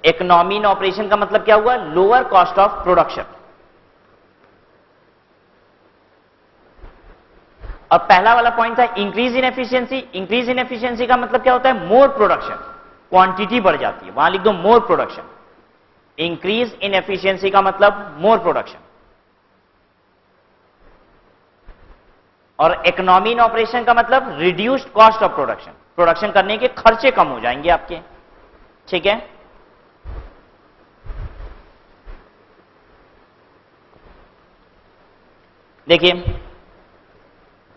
इकोनॉमी इन ऑपरेशन का मतलब क्या हुआ? Lower cost of production. और पहला वाला पॉइंट था increase in efficiency. Increase in efficiency का मतलब क्या होता है? मोर प्रोडक्शन, क्वांटिटी बढ़ जाती है, वहां लिख दो मोर प्रोडक्शन। इंक्रीज इन एफिशिएंसी का मतलब मोर प्रोडक्शन। और इकोनॉमी इन ऑपरेशन का मतलब reduced cost of production, production करने के खर्चे कम हो जाएंगे आपके, ठीक है। देखिए,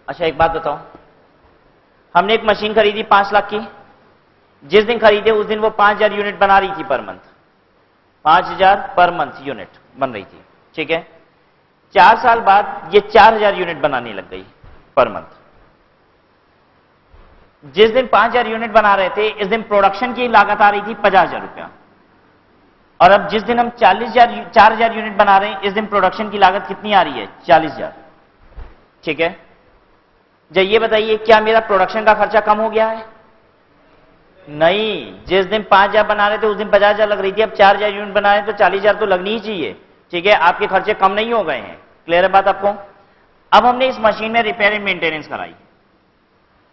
अच्छा एक बात बताओ, हमने एक मशीन खरीदी 5 लाख की, जिस दिन खरीदे उस दिन वो 5000 यूनिट बना रही थी per month, 5000 per month unit बन रही थी, ठीक है। 4 साल बाद ये 4000 यूनिट बनाने लग गई पर मंथ। जिस दिन 5000 यूनिट बना रहे थे इस दिन प्रोडक्शन की लागत आ रही थी 50,000 रुपया, और अब जिस दिन हम 4000 यूनिट बना रहे हैं इस दिन प्रोडक्शन की लागत कितनी आ रही है? 40,000, ठीक है। जब ये बताइए क्या मेरा प्रोडक्शन का खर्चा कम हो गया है? नहीं, जिस दिन 5000 बना रहे थे उस दिन 50,000 लग रही थी, अब 4000 यूनिट बना रहे तो 40,000 तो लगनी ही चाहिए, ठीक है। आपके खर्चे कम नहीं हो गए हैं। क्लियर है बात आपको? अब हमने इस मशीन में रिपेयर एंड मेंटेनेंस कराई,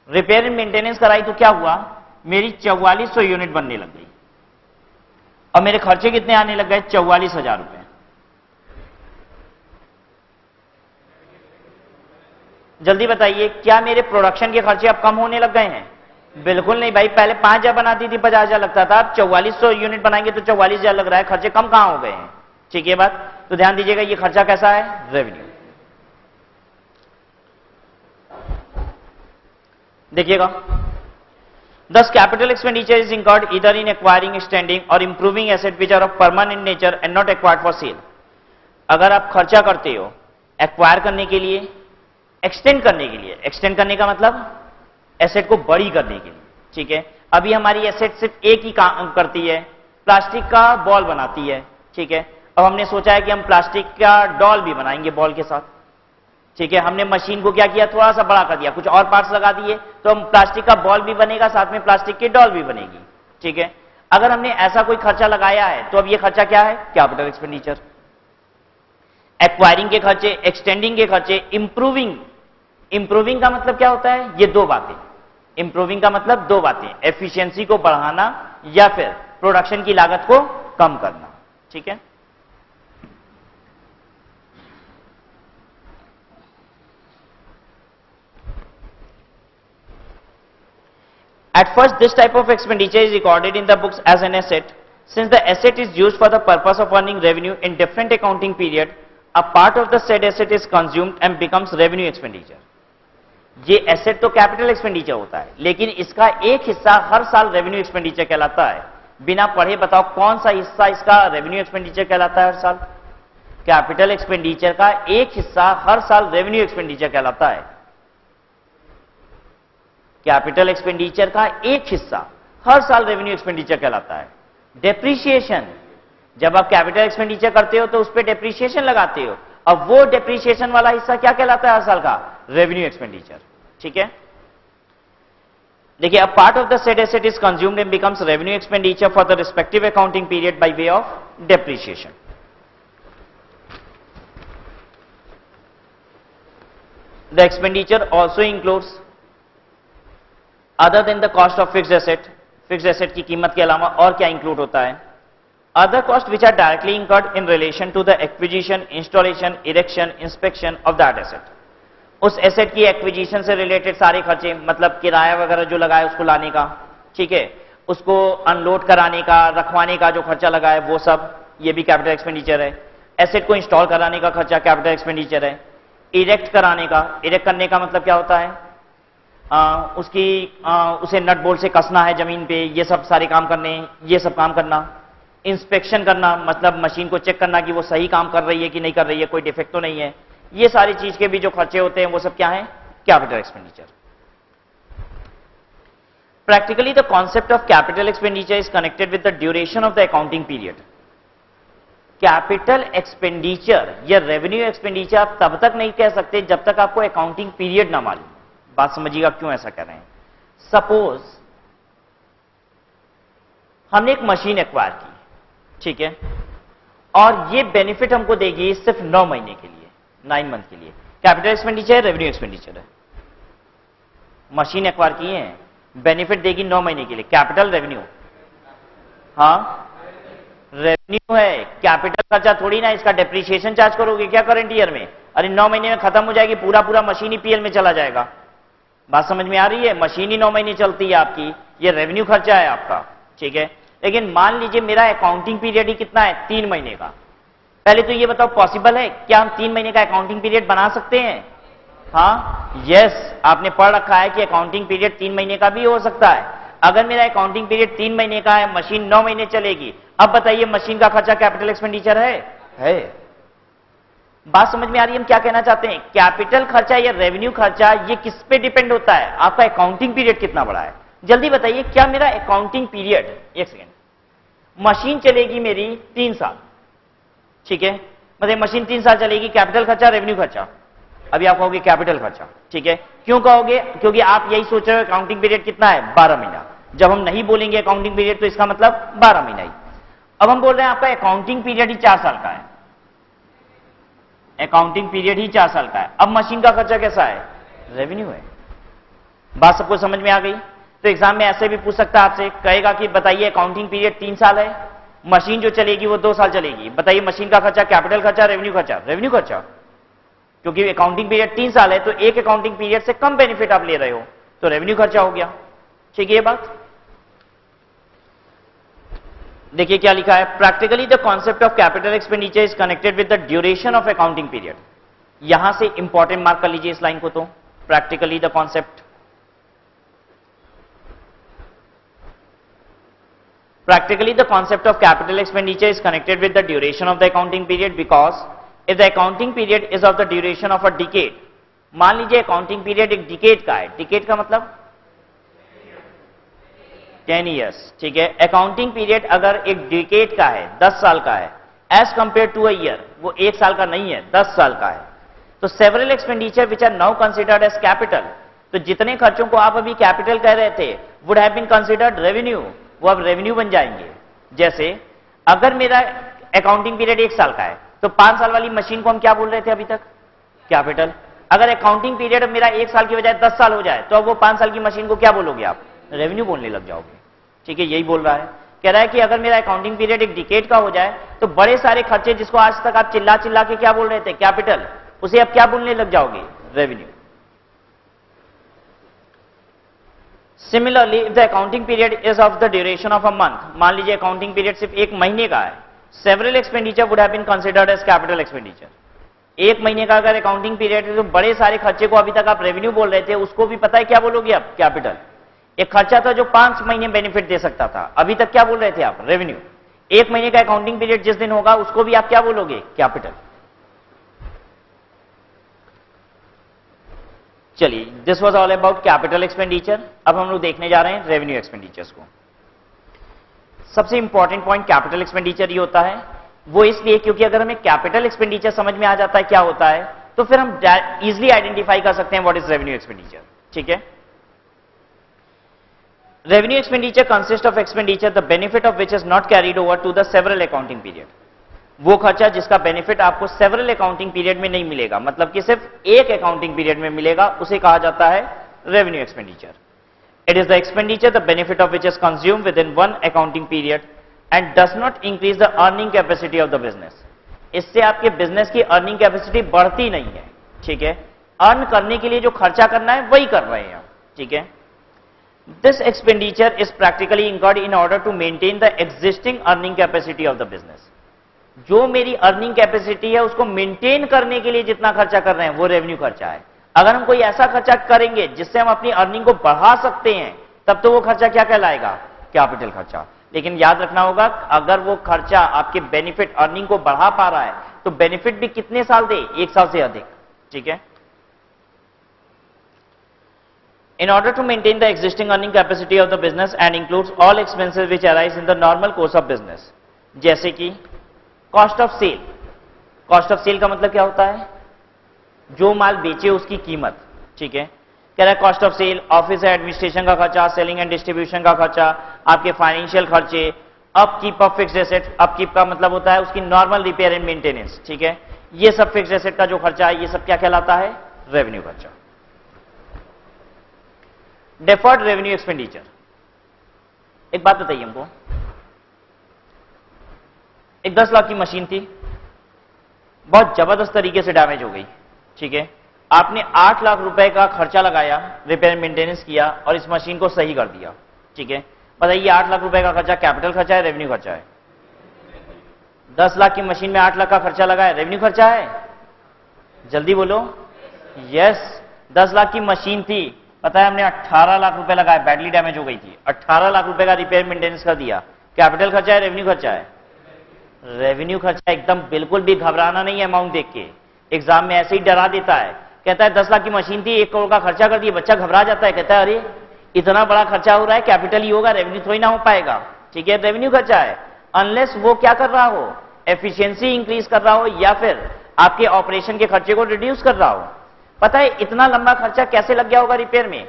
रिपेयर एंड मेंटेनेंस कराई तो क्या हुआ? मेरी 4400 यूनिट बनने लग गई, और मेरे खर्चे कितने आने लग गए? 44,000 रुपए। जल्दी बताइए क्या मेरे प्रोडक्शन के खर्चे अब कम होने लग गए हैं? बिल्कुल नहीं भाई, पहले 5000 बनाती थी 50,000 लगता था, अब 4400 यूनिट बनाएंगे तो 44,000 लग रहा है, खर्चे कम कहां हो गए हैं? ठीक है बात। तो ध्यान दीजिएगा ये खर्चा कैसा है, रेवेन्यू। देखिएगा, thus capital expenditure is incurred either in acquiring, extending or improving assets which are of permanent nature and not acquired for sale। अगर आप खर्चा करते हो एक्वायर करने के लिए, एक्सटेंड करने के लिए, एक्सटेंड करने का मतलब एसेट को बड़ी करने के लिए, ठीक है। अभी हमारी एसेट सिर्फ एक ही काम करती है, प्लास्टिक का बॉल बनाती है, ठीक है। अब हमने सोचा है कि हम प्लास्टिक का डॉल भी बनाएंगे बॉल के साथ, ठीक है। हमने मशीन को क्या किया, थोड़ा सा बड़ा कर दिया, कुछ और पार्ट्स लगा दिए, तो हम प्लास्टिक का बॉल भी बनेगा, साथ में प्लास्टिक की डॉल भी बनेगी, ठीक है। अगर हमने ऐसा कोई खर्चा लगाया है तो अब ये खर्चा क्या है, कैपिटल एक्सपेंडिचर। एक्वायरिंग के खर्चे, एक्सटेंडिंग के खर्चे, इंप्रूविंग, इंप्रूविंग का मतलब क्या होता है, ये दो बातें, इंप्रूविंग का मतलब दो बातें, एफिशिएंसी को बढ़ाना या फिर प्रोडक्शन की लागत को कम करना, ठीक है। At first, this type of expenditure is recorded in the books as an asset. Since the asset is used for the purpose of earning revenue in different accounting period, a part of the said asset is consumed and becomes revenue expenditure. ये asset तो capital expenditure होता है, लेकिन इसका एक हिस्सा हर साल revenue expenditure कहलाता है। बिना पढ़े बताओ कौन सा हिस्सा इसका रेवेन्यू एक्सपेंडिचर कहलाता है हर साल? कैपिटल एक्सपेंडिचर का एक हिस्सा हर साल रेवेन्यू एक्सपेंडिचर कहलाता है। कैपिटल एक्सपेंडिचर का एक हिस्सा हर साल रेवेन्यू एक्सपेंडिचर कहलाता है। डेप्रीशिएशन, जब आप कैपिटल एक्सपेंडिचर करते हो तो उस पर डेप्रीशिएशन लगाते हो, अब वो डेप्रीशिएशन वाला हिस्सा क्या कहलाता है हर साल का? रेवेन्यू एक्सपेंडिचर, ठीक है। देखिए, a part of the said asset is consumed and becomes revenue expenditure for the respective accounting period by way of depreciation. The expenditure also includes other than the cost of fixed asset, fixed asset की कीमत के अलावा और क्या include होता है? Other cost which are directly incurred in relation to the acquisition, installation, erection, inspection of that asset. उस asset की एक्विजिशन से रिलेटेड सारे खर्चे, मतलब किराया वगैरह जो लगा है उसको लाने का, ठीक है, उसको अनलोड कराने का, रखवाने का जो खर्चा लगा है वो सब, ये भी कैपिटल एक्सपेंडिचर है। एसेट को इंस्टॉल कराने का खर्चा कैपिटल एक्सपेंडिचर है। इरेक्ट कराने का, इरेक्ट करने का मतलब क्या होता है? उसे नट बोल्ट से कसना है जमीन पे, ये सब सारे काम करने, ये सब काम करना। इंस्पेक्शन करना मतलब मशीन को चेक करना कि वो सही काम कर रही है कि नहीं कर रही है, कोई डिफेक्ट तो नहीं है। ये सारी चीज के भी जो खर्चे होते हैं वो सब क्या है? Capital expenditure. Practically the concept of capital expenditure is connected with the duration of the accounting period. Capital expenditure या रेवेन्यू एक्सपेंडिचर आप तब तक नहीं कह सकते जब तक आपको अकाउंटिंग पीरियड ना मालूम। बात समझिएगा क्यों ऐसा कर रहे हैं। सपोज हमने एक मशीन एक्वायर की, ठीक है, और ये बेनिफिट हमको देगी सिर्फ 9 महीने के लिए, 9 मंथ के लिए। कैपिटल एक्सपेंडिचर है, रेवेन्यू एक्सपेंडिचर है। मशीन एक्वायर की है, बेनिफिट देगी 9 महीने के लिए, कैपिटल रेवेन्यू? हाँ, रेवेन्यू है। कैपिटल खर्चा थोड़ी ना, इसका डेप्रीशिएशन चार्ज करोगे क्या करंट ईयर में? अरे 9 महीने में खत्म हो जाएगी, पूरा पूरा मशीन ही पीएल में चला जाएगा। बात समझ में आ रही है? मशीन ही 9 महीने चलती है आपकी, ये रेवेन्यू खर्चा है आपका, ठीक है। लेकिन मान लीजिए मेरा अकाउंटिंग पीरियड ही कितना है? 3 महीने का। पहले तो ये बताओ पॉसिबल है क्या हम 3 महीने का अकाउंटिंग पीरियड बना सकते हैं? हाँ, यस, आपने पढ़ रखा है कि अकाउंटिंग पीरियड 3 महीने का भी हो सकता है। अगर मेरा अकाउंटिंग पीरियड 3 महीने का है, मशीन 9 महीने चलेगी, अब बताइए मशीन का खर्चा कैपिटल एक्सपेंडिचर है? बात समझ में आ रही है हम क्या कहना चाहते हैं? कैपिटल खर्चा या रेवेन्यू खर्चा ये किस पे डिपेंड होता है? आपका अकाउंटिंग पीरियड कितना बड़ा है। जल्दी बताइए, क्या मेरा अकाउंटिंग पीरियड, एक सेकेंड, मशीन चलेगी मेरी 3 साल, ठीक है, मतलब मशीन 3 साल चलेगी, कैपिटल खर्चा, रेवेन्यू खर्चा? अभी आप कहोगे कैपिटल खर्चा, ठीक है। क्यों कहोगे? क्योंकि आप यही सोच रहे हो अकाउंटिंग पीरियड कितना है? 12 महीना। जब हम नहीं बोलेंगे अकाउंटिंग पीरियड तो इसका मतलब 12 महीना ही। अब हम बोल रहे हैं आपका अकाउंटिंग पीरियड ही 4 साल का है, अकाउंटिंग पीरियड ही 4 साल का है। अब मशीन का खर्चा कैसा है? रेवेन्यू है। बात सबको समझ में आ गई? तो एग्जाम में ऐसे भी पूछ सकता है आपसे, कहेगा कि बताइए अकाउंटिंग पीरियड 3 साल है, मशीन जो चलेगी वो 2 साल चलेगी, बताइए मशीन का खर्चा कैपिटल खर्चा, रेवेन्यू खर्चा? रेवेन्यू खर्चा, क्योंकि अकाउंटिंग पीरियड 3 साल है तो एक अकाउंटिंग पीरियड से कम बेनिफिट आप ले रहे हो, तो रेवेन्यू खर्चा हो गया, ठीक है ये बात। देखिए क्या लिखा है, practically the concept of capital expenditure is connected with the duration of accounting period. यहां से इंपॉर्टेंट मार्क कर लीजिए इस लाइन को, तो practically the concept, practically the concept of capital expenditure is connected with the duration of the accounting period, because if the accounting period is of the duration of a decade, मान लीजिए accounting period एक decade का है, decade का मतलब 10 years, ठीक है। accounting period अगर एक decade का है, 10 साल का है, as compared to a year, वो 1 साल का नहीं है, 10 साल का है, तो several expenditure which are now considered as capital, तो जितने खर्चों को आप अभी कैपिटल कह रहे थे would have been considered revenue, वो अब रेवेन्यू बन जाएंगे। जैसे अगर मेरा अकाउंटिंग पीरियड 1 साल का है, तो 5 साल वाली मशीन को हम क्या बोल रहे थे अभी तक, कैपिटल। अगर अकाउंटिंग पीरियड मेरा 1 साल की बजाय 10 साल हो जाए, तो अब वो 5 साल की मशीन को क्या बोलोगे आप, रेवेन्यू बोलने लग जाओगे, ठीक है। यही बोल रहा है, कह रहा है कि अगर मेरा अकाउंटिंग पीरियड एक डिकेड का हो जाए, तो बड़े सारे खर्चे जिसको आज तक आप चिल्ला चिल्ला के क्या बोल रहे थे, कैपिटल, उसे अब क्या बोलने लग जाओगे, revenue. Similarly, if the accounting period is of the duration of a month, मान लीजिए accounting period सिर्फ 1 महीने का है, several expenditure would have been considered as capital expenditure। 1 महीने का अगर accounting period है, तो बड़े सारे खर्चे को अभी तक आप revenue बोल रहे थे, उसको भी पता है क्या बोलोगे आप, capital। एक खर्चा था जो 5 महीने बेनिफिट दे सकता था, अभी तक क्या बोल रहे थे आप, revenue। 1 महीने का accounting period जिस दिन होगा, उसको भी आप क्या बोलोगे, capital। चलिए, this was all about capital expenditure. अब हम लोग देखने जा रहे हैं रेवेन्यू एक्सपेंडिचर्स को। सबसे इंपॉर्टेंट पॉइंट कैपिटल एक्सपेंडिचर ये होता है, वो इसलिए क्योंकि अगर हमें कैपिटल एक्सपेंडिचर समझ में आ जाता है क्या होता है, तो फिर हम इजिली आइडेंटिफाई कर सकते हैं व्हाट इज रेवेन्यू एक्सपेंडिचर, ठीक है। Revenue expenditure consist of expenditure the benefit of which is not carried over to the several accounting period. वो खर्चा जिसका बेनिफिट आपको सेवरल अकाउंटिंग पीरियड में नहीं मिलेगा, मतलब कि सिर्फ एक अकाउंटिंग पीरियड में मिलेगा, उसे कहा जाता है revenue expenditure. It is the expenditure the benefit of which is consume with in 1 accounting period and does not increase the earning capacity of the business. इससे आपके बिजनेस की अर्निंग कैपेसिटी बढ़ती नहीं है, ठीक है। अर्न करने के लिए जो खर्चा करना है वही कर रहे हैं, ठीक है। This expenditure is practically incurred in order to maintain the existing earning capacity of the business. जो मेरी अर्निंग कैपेसिटी है उसको मेंटेन करने के लिए जितना खर्चा कर रहे हैं वो रेवेन्यू खर्चा है। अगर हम कोई ऐसा खर्चा करेंगे जिससे हम अपनी अर्निंग को बढ़ा सकते हैं, तब तो वो खर्चा क्या कहलाएगा, कैपिटल खर्चा। लेकिन याद रखना होगा, अगर वो खर्चा आपके बेनिफिट अर्निंग को बढ़ा पा रहा है, तो बेनिफिट भी कितने साल दे, 1 साल से अधिक, ठीक है। In order to maintain the existing earning capacity of the business and includes all expenses which arise in the normal course of business, जैसे कि cost of sale. Cost of sale का मतलब क्या होता है, जो माल बेचे उसकी कीमत, ठीक है। कह रहा है cost of sale, office administration का खर्चा, सेलिंग एंड डिस्ट्रीब्यूशन का खर्चा, आपके फाइनेंशियल खर्चे, upkeep of fixed asset. Upkeep का मतलब होता है उसकी नॉर्मल रिपेयर एंड मेंटेनेंस, ठीक है। ये सब फिक्स्ड एसेट का जो खर्चा है, ये सब क्या कहलाता है, रेवेन्यू खर्चा। Deferred revenue expenditure. एक बात बताइए हमको, एक 10 लाख की मशीन थी, बहुत जबरदस्त तरीके से डैमेज हो गई, ठीक है। आपने 8 लाख रुपए का खर्चा लगाया, रिपेयर मेंटेनेंस किया और इस मशीन को सही कर दिया, ठीक है। बताइए 8 लाख रुपए का खर्चा कैपिटल खर्चा है, रेवेन्यू खर्चा है? 10 लाख की मशीन में 8 लाख का खर्चा लगा है, रेवेन्यू खर्चा है? जल्दी बोलो। यस, 10 लाख की मशीन थी, पता है हमने 18 लाख रुपए लगाए, बैडली डैमेज हो गई थी, 18 लाख रुपए का रिपेयर मेंटेनेंस कर दिया। कैपिटल खर्चा है, रेवेन्यू खर्चा है? रेवेन्यू खर्चा। एकदम बिल्कुल भी घबराना नहीं है अमाउंट देख के, एग्जाम में ऐसे ही डरा देता है, कहता है 10 लाख की मशीन थी, 1 करोड़ का खर्चा कर दिया, बच्चा घबरा जाता है, कहता है अरे इतना बड़ा खर्चा हो रहा है, कैपिटल ही होगा, रेवेन्यू थोड़ी ना हो पाएगा, ठीक है। रेवेन्यू खर्चा है, अनलेस वो क्या कर रहा हो, एफिशिएंसी इंक्रीज कर रहा हो या फिर आपके ऑपरेशन के खर्चे को रिड्यूस कर रहा हो। पता है इतना लंबा खर्चा कैसे लग गया होगा रिपेयर में?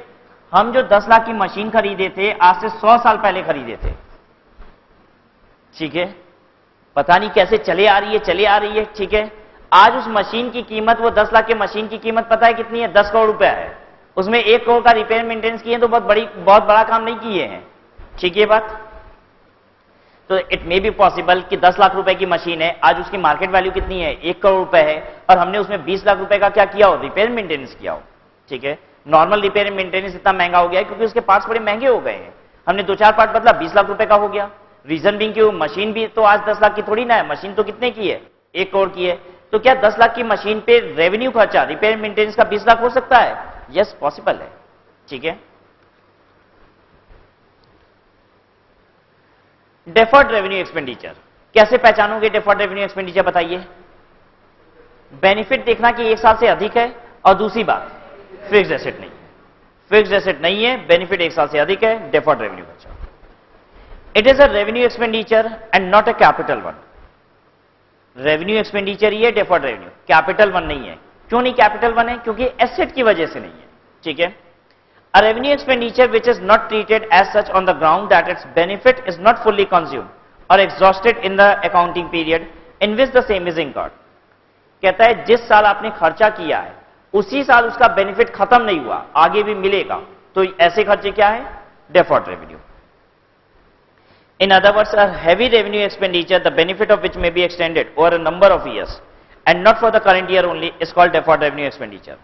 हम जो 10 लाख की मशीन खरीदे थे, आज से 100 साल पहले खरीदे थे, ठीक है। पता नहीं कैसे चले आ रही है, ठीक है। आज उस मशीन की कीमत, वो 10 लाख की मशीन की कीमत पता है कितनी है? 10 करोड़ रुपया है। उसमें 1 करोड़ का रिपेयर मेंटेनेंस किए तो बहुत बड़ा काम नहीं किए हैं, ठीक है बात। तो इट मे बी पॉसिबल कि 10 लाख रुपए की मशीन है, आज उसकी मार्केट वैल्यू कितनी है? 1 करोड़ रुपए है, और हमने उसमें 20 लाख रुपए का क्या किया हो? रिपेयर मेंटेनेंस किया हो, ठीक है। नॉर्मल रिपेयर मेंटेनेंस इतना महंगा हो गया है क्योंकि उसके पार्ट्स बड़े महंगे हो गए हैं। हमने 2-4 पार्ट बदला, 20 लाख रुपए का हो गया। रीजन बीइंग कि वो मशीन भी तो आज 10 लाख की थोड़ी ना है, मशीन तो कितने की है, 1 करोड़ की है। तो क्या 10 लाख की मशीन पे रेवेन्यू खर्चा रिपेयर मेंटेनेंस का 20 लाख हो सकता है? यस, पॉसिबल है। ठीक है। डेफर्ड रेवेन्यू एक्सपेंडिचर कैसे पहचानोगे? डेफर्ड रेवेन्यू एक्सपेंडिचर बताइए। बेनिफिट देखना कि 1 साल से अधिक है, और दूसरी बात फिक्स्ड एसेट नहीं है। फिक्स्ड एसेट नहीं है, बेनिफिट 1 साल से अधिक है, डेफर्ड रेवेन्यू खर्चा। It is a revenue expenditure and not a capital one. Revenue expenditure ही है, डेफर्ड रेवेन्यू, कैपिटल वन नहीं है। क्यों नहीं कैपिटल वन है? क्योंकि एसेट की वजह से नहीं है। ठीक है। A revenue expenditure which is not treated as such on the ground that its benefit is not fully consumed or exhausted in the accounting period in which the same is incurred. कहता है जिस साल आपने खर्चा किया है उसी साल उसका बेनिफिट खत्म नहीं हुआ, आगे भी मिलेगा, तो ऐसे खर्चे क्या है? Deferred revenue. In other words, a heavy revenue expenditure, the benefit of which may be extended over a number of years and not for the current year only, is called deferred revenue expenditure.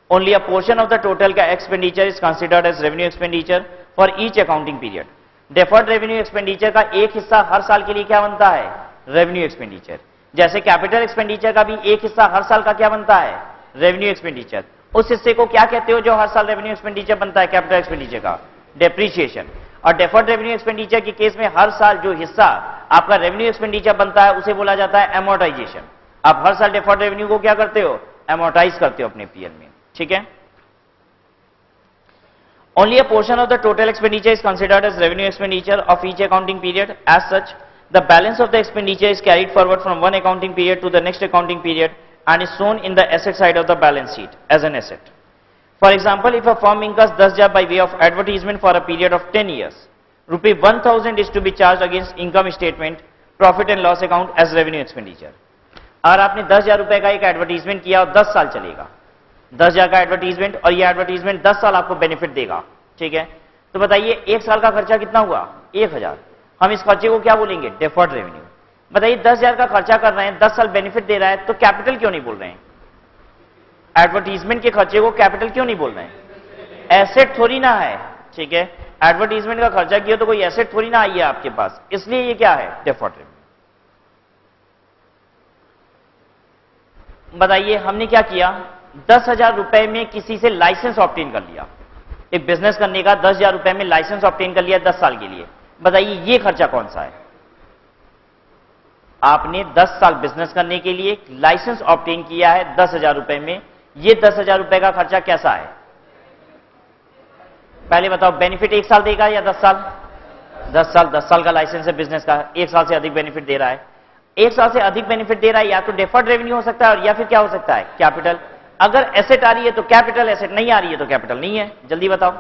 Only a portion of the total expenditure is considered as revenue expenditure for each accounting period. Deferred revenue expenditure का एक हिस्सा हर साल के लिए क्या बनता है? Revenue expenditure. जैसे कैपिटल एक्सपेंडिचर का भी एक हिस्सा हर साल का क्या बनता है? Revenue expenditure. उस हिस्से को क्या कहते हो जो हर साल रेवेन्यू एक्सपेंडिचर बनता है कैपिटल एक्सपेंडिचर का? डेप्रीशिएशन। और डेफर्ड रेवेन्यू एक्सपेंडिचर के केस में हर साल जो हिस्सा आपका रेवेन्यू एक्सपेंडिचर बनता है उसे बोला जाता है एमोर्टाइजेशन। आप हर साल डेफर्ड रेवेन्यू को क्या करते हो? एमोर्टाइज करते हो अपने पीएल में। ठीक है। Only a portion of the total expenditure is considered as revenue expenditure of each accounting period. As such, the balance of the expenditure is carried forward from one accounting period to the next accounting period and is shown in the asset side of the balance sheet as an asset. For example, if a firm incurs 10,000 by way of advertisement for a period of 10 years, rupee 1,000 is to be charged against income statement, profit and loss account as revenue expenditure. अगर आपने 10,000 रुपए का एक advertisement किया और 10 साल चलेगा, 10,000 का एडवर्टीजमेंट, और ये एडवर्टीजमेंट 10 साल आपको बेनिफिट देगा। ठीक है। तो बताइए 1 साल का खर्चा कितना हुआ? 1,000। हम इस खर्चे को क्या बोलेंगे? Deferred revenue. बताइए 10,000 का खर्चा कर रहे हैं, 10 साल बेनिफिट दे रहा है, तो कैपिटल क्यों नहीं बोल रहे हैं? एडवर्टीजमेंट के खर्चे को कैपिटल क्यों नहीं बोल रहे हैं? एसेट थोड़ी ना है। ठीक है। एडवर्टीजमेंट का खर्चा किया तो कोई एसेट थोड़ी ना आई है आपके पास, इसलिए ये क्या है? Deferred revenue. बताइए हमने क्या किया? 10,000 रुपए में किसी से लाइसेंस ऑब्टेन कर लिया, एक बिजनेस करने का 10,000 रुपए में लाइसेंस ऑब्टेन कर लिया 10 साल के लिए। बताइए ये खर्चा कौन सा है? आपने 10 साल बिजनेस करने के लिए लाइसेंस ऑब्टेन किया है 10,000 रुपए में, ये 10,000 रुपए का खर्चा कैसा है? पहले बताओ, बेनिफिट 1 साल देगा या 10 साल? 10 साल का लाइसेंस है बिजनेस का, 1 साल से अधिक बेनिफिट दे रहा है। 1 साल से अधिक बेनिफिट दे रहा है, या तो डेफर्ड रेवेन्यू हो सकता है और या फिर क्या हो सकता है? कैपिटल। अगर एसेट आ रही है तो कैपिटल, एसेट नहीं आ रही है तो कैपिटल नहीं है। जल्दी बताओ।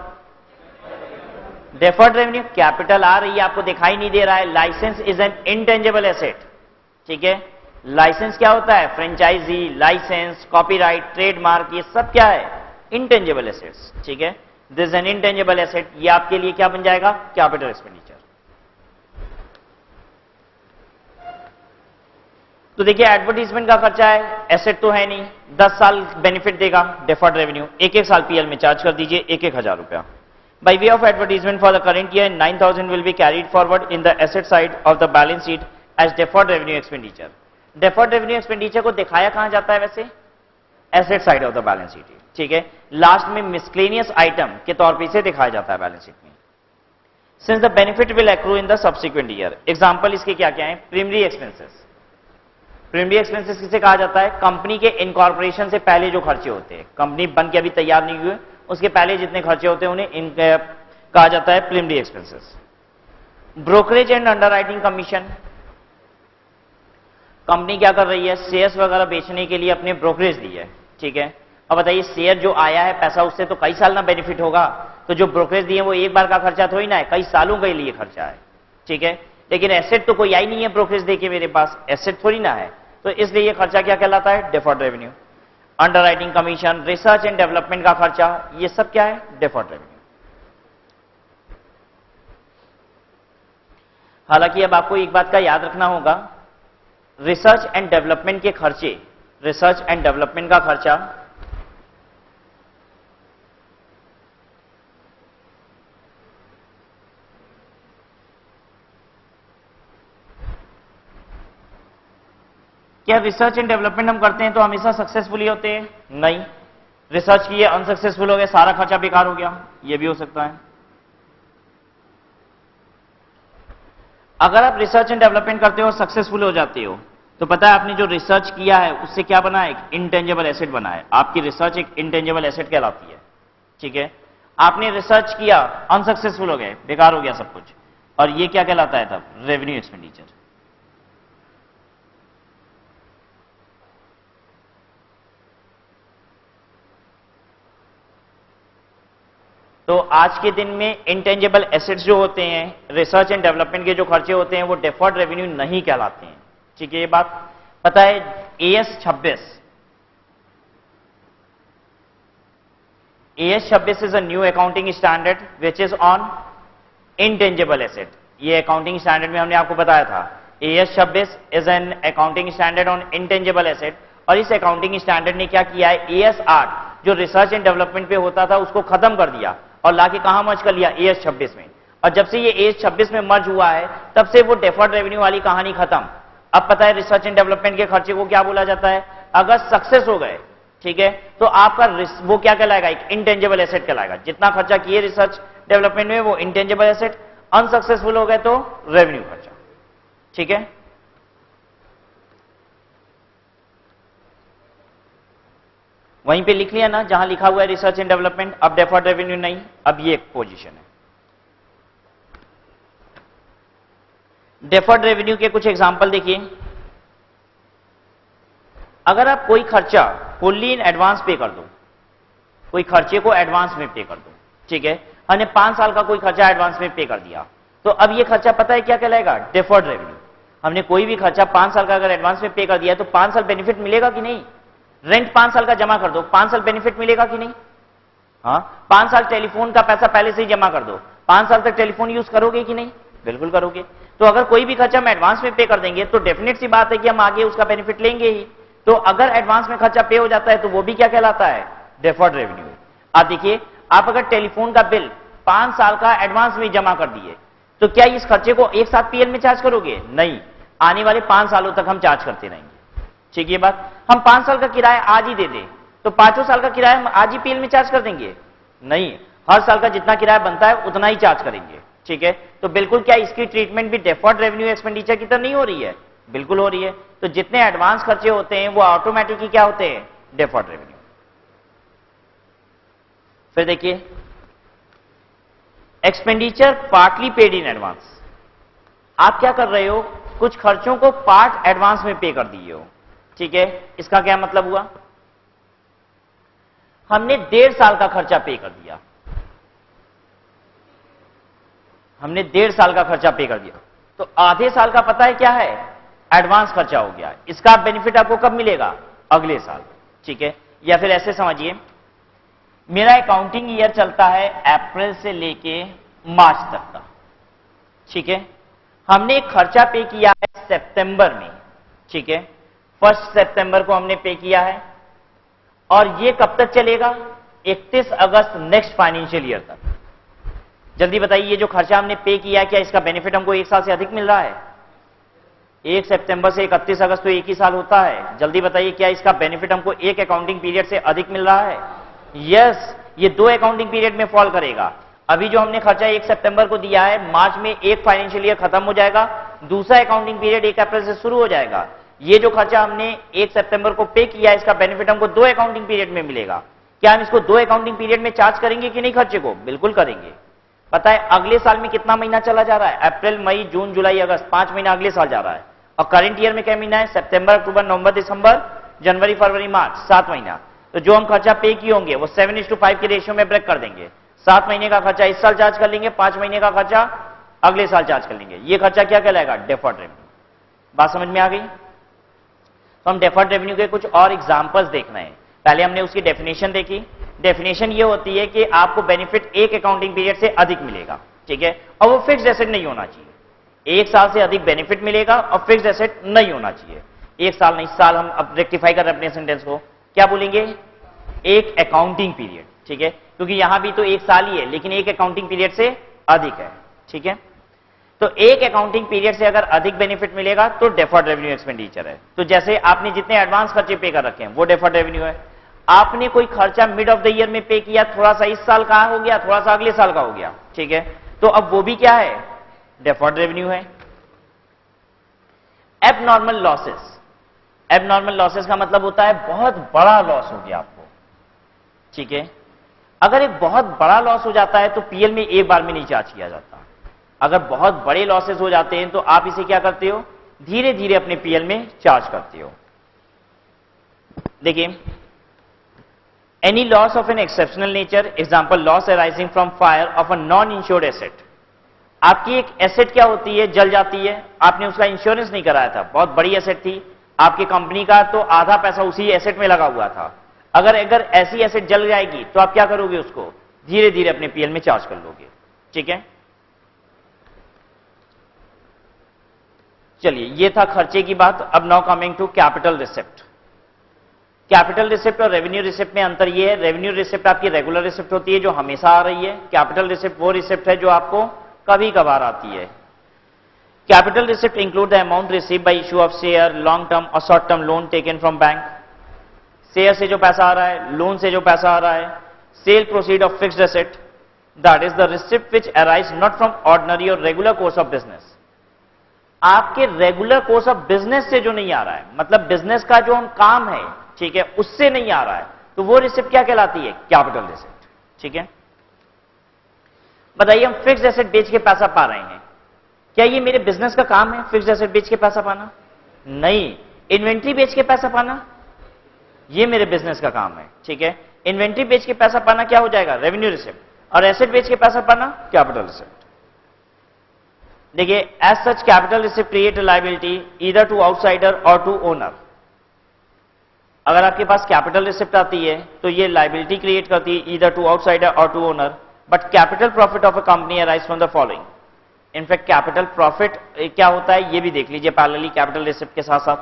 डेफर्ड रेवेन्यू, कैपिटल आ रही है आपको दिखाई नहीं दे रहा है। Licence is an intangible asset. ठीक है। लाइसेंस क्या होता है? फ्रेंचाइजी लाइसेंस, कॉपीराइट, ट्रेडमार्क, ये सब क्या है? Intangible assets. ठीक है। दिस एन इंटेंजिबल एसेट, ये आपके लिए क्या बन जाएगा? Capital expenditure. तो देखिए एडवर्टीजमेंट का खर्चा है, एसेट तो है नहीं, 10 साल बेनिफिट देगा, डेफर्ड रेवेन्यू। एक एक साल पीएल में चार्ज कर दीजिए 1,000 रुपया। By way of advertisement for the current year 9,000 will be carried forward in the asset side of the balance sheet as deferred revenue expenditure. Deferred revenue expenditure को दिखाया कहां जाता है वैसे? Asset side of the balance sheet. ठीक है। Last में मिसक्लेनियस item के तौर पर इसे दिखाया जाता है बैलेंस शीट में। Since the benefit will accrue in the subsequent year. Example इसके क्या क्या है? Primary expenses. प्राइमरी एक्सपेंसेस किसे कहा जाता है? कंपनी के इनकॉर्पोरेशन से पहले जो खर्चे होते हैं, कंपनी बन के अभी तैयार नहीं हुए उसके पहले जितने खर्चे होते हैं उन्हें कहा जाता है primary expenses. Brokerage and underwriting commission. Company क्या कर रही है? शेयर्स वगैरह बेचने के लिए अपने ब्रोकरेज दी है। ठीक है। अब बताइए शेयर जो आया है पैसा, उससे तो कई साल ना बेनिफिट होगा, तो जो ब्रोकरेज दिए वो एक बार का खर्चा थोड़ी ना है, कई सालों के लिए खर्चा है। ठीक है। लेकिन एसेट तो कोई आई नहीं है ब्रोकरेज देके मेरे पास, एसेट थोड़ी ना है, तो इसलिए ये खर्चा क्या कहलाता है? Deferred revenue. Underwriting commission, research and development का खर्चा, ये सब क्या है? Deferred revenue. हालांकि अब आपको एक बात का याद रखना होगा, रिसर्च एंड डेवलपमेंट के खर्चे, रिसर्च एंड डेवलपमेंट का खर्चा क्या रिसर्च एंड डेवलपमेंट हम करते हैं तो हमेशा सक्सेसफुली होते हैं? नहीं, रिसर्च किए अनसक्सेसफुल हो गए, सारा खर्चा बेकार हो गया, ये भी हो सकता है। अगर आप रिसर्च एंड डेवलपमेंट करते हो और सक्सेसफुल हो जाते हो तो पता है आपने जो रिसर्च किया है उससे क्या बना है? एक इंटेंजिबल एसेट बना है। आपकी रिसर्च एक इंटेंजिबल एसेट कहलाती है, ठीक है। आपने रिसर्च किया, अनसक्सेसफुल हो गए, बेकार हो गया सब कुछ, और ये क्या कहलाता है तब? Revenue expenditure. तो आज के दिन में इंटेंजिबल एसेट्स जो होते हैं, रिसर्च एंड डेवलपमेंट के जो खर्चे होते हैं, वो डेफर्ड रेवेन्यू नहीं कहलाते हैं, ठीक है। ये बात पता है। AS 26 is a new accounting standard which is on intangible asset. ये अकाउंटिंग स्टैंडर्ड में हमने आपको बताया था, AS 26 is an accounting standard on intangible asset. और इस अकाउंटिंग स्टैंडर्ड ने क्या किया है? AS 8 जो रिसर्च एंड डेवलपमेंट पे होता था उसको खत्म कर दिया और लाके कहां मर्ज कर लिया? AS 26 में। और जब से ये AS 26 में मर्ज हुआ है तब से वो डेफर्ड रेवेन्यू वाली कहानी खत्म। अब पता है रिसर्च एंड डेवलपमेंट के खर्चे को क्या बोला जाता है? अगर सक्सेस हो गए, ठीक है, तो आपका वो क्या कहलाएगा? एक इंटेंजिबल एसेट कहलाएगा। जितना खर्चा किए रिसर्च डेवलपमेंट में वो इंटेंजिबल एसेट, अनसक्सेसफुल हो गए तो रेवेन्यू खर्चा, ठीक है। वहीं पे लिख लिया ना जहां लिखा हुआ है रिसर्च एंड डेवलपमेंट, अब डेफर्ड रेवेन्यू नहीं, अब ये एक पोजीशन है। डेफर्ड रेवेन्यू के कुछ एग्जांपल देखिए। अगर आप कोई खर्चा फुल्ली इन एडवांस पे कर दो, कोई खर्चे को एडवांस में पे कर दो, ठीक है, हमने 5 साल का कोई खर्चा एडवांस में पे कर दिया, तो अब ये खर्चा पता है क्या कहलाएगा? Deferred revenue. हमने कोई भी खर्चा 5 साल का अगर एडवांस में पे कर दिया तो 5 साल बेनिफिट मिलेगा कि नहीं? रेंट 5 साल का जमा कर दो, 5 साल बेनिफिट मिलेगा कि नहीं? हाँ, 5 साल टेलीफोन का पैसा पहले से ही जमा कर दो, 5 साल तक टेलीफोन यूज करोगे कि नहीं? बिल्कुल करोगे। तो अगर कोई भी खर्चा हम एडवांस में पे कर देंगे तो डेफिनेट सी बात है कि हम आगे उसका बेनिफिट लेंगे ही। तो अगर एडवांस में खर्चा पे हो जाता है तो वो भी क्या कहलाता है? Deferred revenue. आप देखिए, आप अगर टेलीफोन का बिल 5 साल का एडवांस में जमा कर दिए तो क्या इस खर्चे को एक साथ पीएल में चार्ज करोगे? नहीं, आने वाले 5 सालों तक हम चार्ज करते रहेंगे, ठीक है। बात, हम 5 साल का किराया आज ही दे दें तो 5 साल का किराया हम आज ही पीएल में चार्ज कर देंगे? नहीं, हर साल का जितना किराया बनता है उतना ही चार्ज करेंगे, ठीक है। तो बिल्कुल क्या इसकी ट्रीटमेंट भी डेफर्ड रेवेन्यू एक्सपेंडिचर की तरह नहीं हो रही है? बिल्कुल हो रही है। तो जितने एडवांस खर्चे होते हैं वो ऑटोमेटिकली क्या होते हैं? Deferred revenue. फिर देखिए, expenditure partly paid in advance. आप क्या कर रहे हो? कुछ खर्चों को पार्ट एडवांस में पे कर दिए हो, ठीक है। इसका क्या मतलब हुआ? हमने 1.5 साल का खर्चा पे कर दिया, हमने 1.5 साल का खर्चा पे कर दिया, तो आधे साल का पता है क्या है? एडवांस खर्चा हो गया। इसका बेनिफिट आपको कब मिलेगा? अगले साल, ठीक है। या फिर ऐसे समझिए, मेरा अकाउंटिंग ईयर चलता है अप्रैल से लेके मार्च तक का, ठीक है। हमने एक खर्चा पे किया है सितंबर में, ठीक है, 1 सितंबर को हमने पे किया है, और ये कब तक चलेगा? 31 अगस्त नेक्स्ट फाइनेंशियल ईयर तक। जल्दी बताइए, ये जो खर्चा हमने पे किया है क्या इसका बेनिफिट हमको 1 साल से अधिक मिल रहा है? 1 सितंबर से 31 अगस्त तो एक ही साल होता है। जल्दी बताइए, क्या इसका बेनिफिट हमको एक अकाउंटिंग पीरियड से अधिक मिल रहा है? यस, ये 2 अकाउंटिंग पीरियड में फॉल करेगा। अभी जो हमने खर्चा 1 सितंबर को दिया है, मार्च में एक फाइनेंशियल ईयर खत्म हो जाएगा, दूसरा अकाउंटिंग पीरियड 1 अप्रैल से शुरू हो जाएगा। ये जो खर्चा हमने 1 सितंबर को पे किया है इसका बेनिफिट हमको 2 अकाउंटिंग पीरियड में मिलेगा। क्या हम इसको 2 अकाउंटिंग पीरियड में चार्ज करेंगे कि नहीं खर्चे को? बिल्कुल करेंगे। पता है अगले साल में कितना महीना चला जा रहा है? अप्रैल, मई, जून, जुलाई, अगस्त, 5 महीना अगले साल जा रहा है। और करंट ईयर में क्या महीना है? सितंबर, अक्टूबर, नवंबर, दिसंबर, जनवरी, फरवरी, मार्च, 7 महीना। तो जो हम खर्चा पे किए होंगे वो 7:5 के रेशियो में ब्रेक कर देंगे। 7 महीने का खर्चा इस साल चार्ज कर लेंगे, 5 महीने का खर्चा अगले साल चार्ज कर लेंगे। ये खर्चा क्या कहलाएगा? Deferred revenue. बात समझ में आ गई? तो हम डेफर्ड रेवेन्यू के कुछ और एग्जांपल्स देखना है। पहले हमने उसकी डेफिनेशन देखी। डेफिनेशन ये होती है कि आपको बेनिफिट एक अकाउंटिंग पीरियड से अधिक मिलेगा, ठीक है, और वो फिक्स्ड एसेट नहीं होना चाहिए। 1 साल से अधिक बेनिफिट मिलेगा और फिक्स्ड एसेट नहीं होना चाहिए। 1 साल नहीं, साल हम अब रेक्टिफाई कर रहे हैं अपने सेंटेंस को, क्या बोलेंगे? एक अकाउंटिंग पीरियड, ठीक है, क्योंकि यहां भी तो 1 साल ही है लेकिन एक अकाउंटिंग पीरियड से अधिक है, ठीक है। तो एक अकाउंटिंग पीरियड से अगर अधिक बेनिफिट मिलेगा तो डेफर्ड रेवेन्यू एक्सपेंडिचर है। तो जैसे आपने जितने एडवांस खर्चे पे कर रखे हैं वो डेफर्ड रेवेन्यू है। आपने कोई खर्चा मिड ऑफ द ईयर में पे किया, थोड़ा सा इस साल का हो गया, थोड़ा सा अगले साल का हो गया, ठीक है, तो अब वो भी क्या है, डेफर्ड रेवेन्यू है। एबनॉर्मल लॉसेस, एबनॉर्मल लॉसेस का मतलब होता है बहुत बड़ा लॉस हो गया आपको, ठीक है। अगर एक बहुत बड़ा लॉस हो जाता है तो पीएल में एक बार में नहीं चार्ज किया जाता। अगर बहुत बड़े लॉसेस हो जाते हैं तो आप इसे क्या करते हो, धीरे धीरे अपने पीएल में चार्ज करते हो। देखिए, any loss of an exceptional nature, example loss arising from fire of a non insured asset. आपकी एक एसेट क्या होती है, जल जाती है, आपने उसका इंश्योरेंस नहीं कराया था, बहुत बड़ी एसेट थी आपकी कंपनी का, तो आधा पैसा उसी एसेट में लगा हुआ था। अगर ऐसी एसेट जल जाएगी तो आप क्या करोगे, उसको धीरे धीरे अपने पीएल में चार्ज कर लोगे, ठीक है। चलिए, ये था खर्चे की बात। अब now coming to capital receipt. Capital receipt और रेवेन्यू रिसिप्ट में अंतर ये है, रेवेन्यू रिसिप्ट आपकी रेगुलर रिसिप्ट होती है जो हमेशा आ रही है, कैपिटल रिसिप्ट वो रिसिप्ट है जो आपको कभी कभार आती है। Capital receipt include the amount receive by issue of share, long term और short term loan taken from bank. Share से जो पैसा आ रहा है, लोन से जो पैसा आ रहा है, cell proceed of fixed asset, that is the receipt which arise not from ordinary और रेगुलर कोर्स ऑफ बिजनेस। आपके रेगुलर कोर्स ऑफ बिजनेस से जो नहीं आ रहा है, मतलब बिजनेस का जो काम है, ठीक है, उससे नहीं आ रहा है, तो वो रिसिप्ट क्या कहलाती है, कैपिटल रिसिप्ट, ठीक है। बताइए, हम फिक्स्ड एसेट बेच के पैसा पा रहे हैं, क्या ये मेरे बिजनेस का काम है फिक्स्ड एसेट बेच के पैसा पाना? नहीं। इन्वेंट्री बेच के पैसा पाना, ये मेरे बिजनेस का काम है, ठीक है। इन्वेंट्री बेच के पैसा पाना क्या हो जाएगा, रेवेन्यू रिसिप्ट, और एसेट बेच के पैसा पाना कैपिटल रिसिप्ट। देखिए, as such capital receipt create liability either to outsider और टू ओनर। अगर आपके पास कैपिटल रिसिप्ट आती है तो ये लायबिलिटी क्रिएट करती है ईदर टू आउटसाइडर और to owner, but capital profit of a company arise from the following. In fact capital profit क्या होता है ये भी देख लीजिए पैरेलली कैपिटल रिसिप्ट के साथ साथ।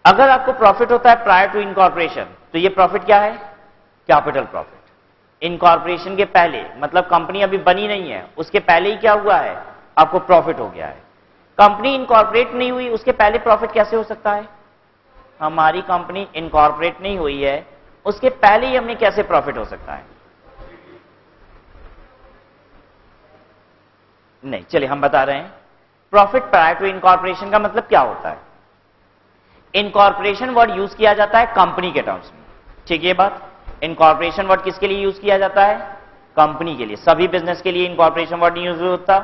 अगर आपको प्रॉफिट होता है प्रायर टू इनकॉर्पोरेशन तो ये प्रॉफिट क्या है, कैपिटल प्रॉफिट। इनकॉर्पोरेशन के पहले, मतलब कंपनी अभी बनी नहीं है, उसके पहले ही क्या हुआ है, आपको प्रॉफिट हो गया है। कंपनी इनकॉर्पोरेट नहीं हुई, उसके पहले प्रॉफिट कैसे हो सकता है? हमारी कंपनी इनकॉर्पोरेट नहीं हुई है, उसके पहले ही हमें कैसे प्रॉफिट हो सकता है? नहीं, चलिए हम बता रहे हैं। प्रॉफिट प्रायर टू इनकॉर्पोरेशन का मतलब क्या होता है? इनकॉर्पोरेशन वर्ड यूज किया जाता है कंपनी के टर्म्स में, ठीक है। बात, इनकॉर्पोरेशन वर्ड किसके लिए यूज किया जाता है? कंपनी के लिए। सभी बिजनेस के लिए इनकॉर्पोरेशन वर्ड नहीं यूज होता,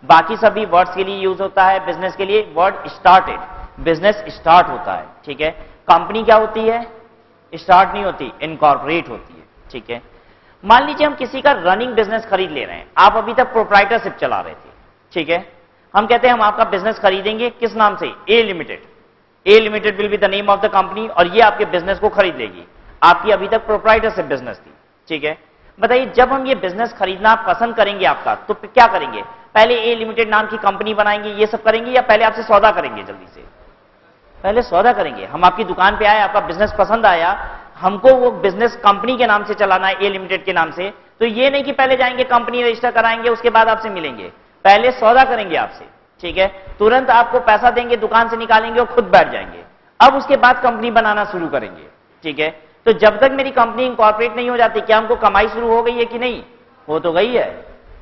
बाकी सभी वर्ड्स के लिए यूज होता है। बिजनेस के लिए वर्ड स्टार्टेड, बिजनेस स्टार्ट होता है, ठीक है। कंपनी क्या होती है, स्टार्ट नहीं होती, इनकॉर्पोरेट होती है, ठीक है। मान लीजिए हम किसी का रनिंग बिजनेस खरीद ले रहे हैं, आप अभी तक प्रोप्राइटरशिप चला रहे थे, ठीक है। हम कहते हैं हम आपका बिजनेस खरीदेंगे, किस नाम से, A limited. A limited will be the name of the company, और ये आपके बिजनेस को खरीद लेगी। आपकी अभी तक प्रोप्राइटरशिप बिजनेस थी, ठीक है। बताइए, जब हम ये बिजनेस खरीदना पसंद करेंगे आपका, तो क्या करेंगे? पहले ए लिमिटेड नाम की कंपनी बनाएंगे, ये सब करेंगे, या पहले आपसे सौदा करेंगे? जल्दी से पहले सौदा करेंगे। हम आपकी दुकान पे आए, आपका बिजनेस पसंद आया, हमको वो बिजनेस कंपनी के नाम से चलाना है, ए लिमिटेड के नाम से, तो ये नहीं कि पहले जाएंगे कंपनी रजिस्टर कराएंगे उसके बाद आपसे मिलेंगे, पहले सौदा करेंगे आपसे, ठीक है। तुरंत आपको पैसा देंगे, दुकान से निकालेंगे और खुद बैठ जाएंगे, अब उसके बाद कंपनी बनाना शुरू करेंगे, ठीक है। तो जब तक मेरी कंपनी इंकॉर्पोरेट नहीं हो जाती, क्या हमको कमाई शुरू हो गई है कि नहीं? हो तो गई है।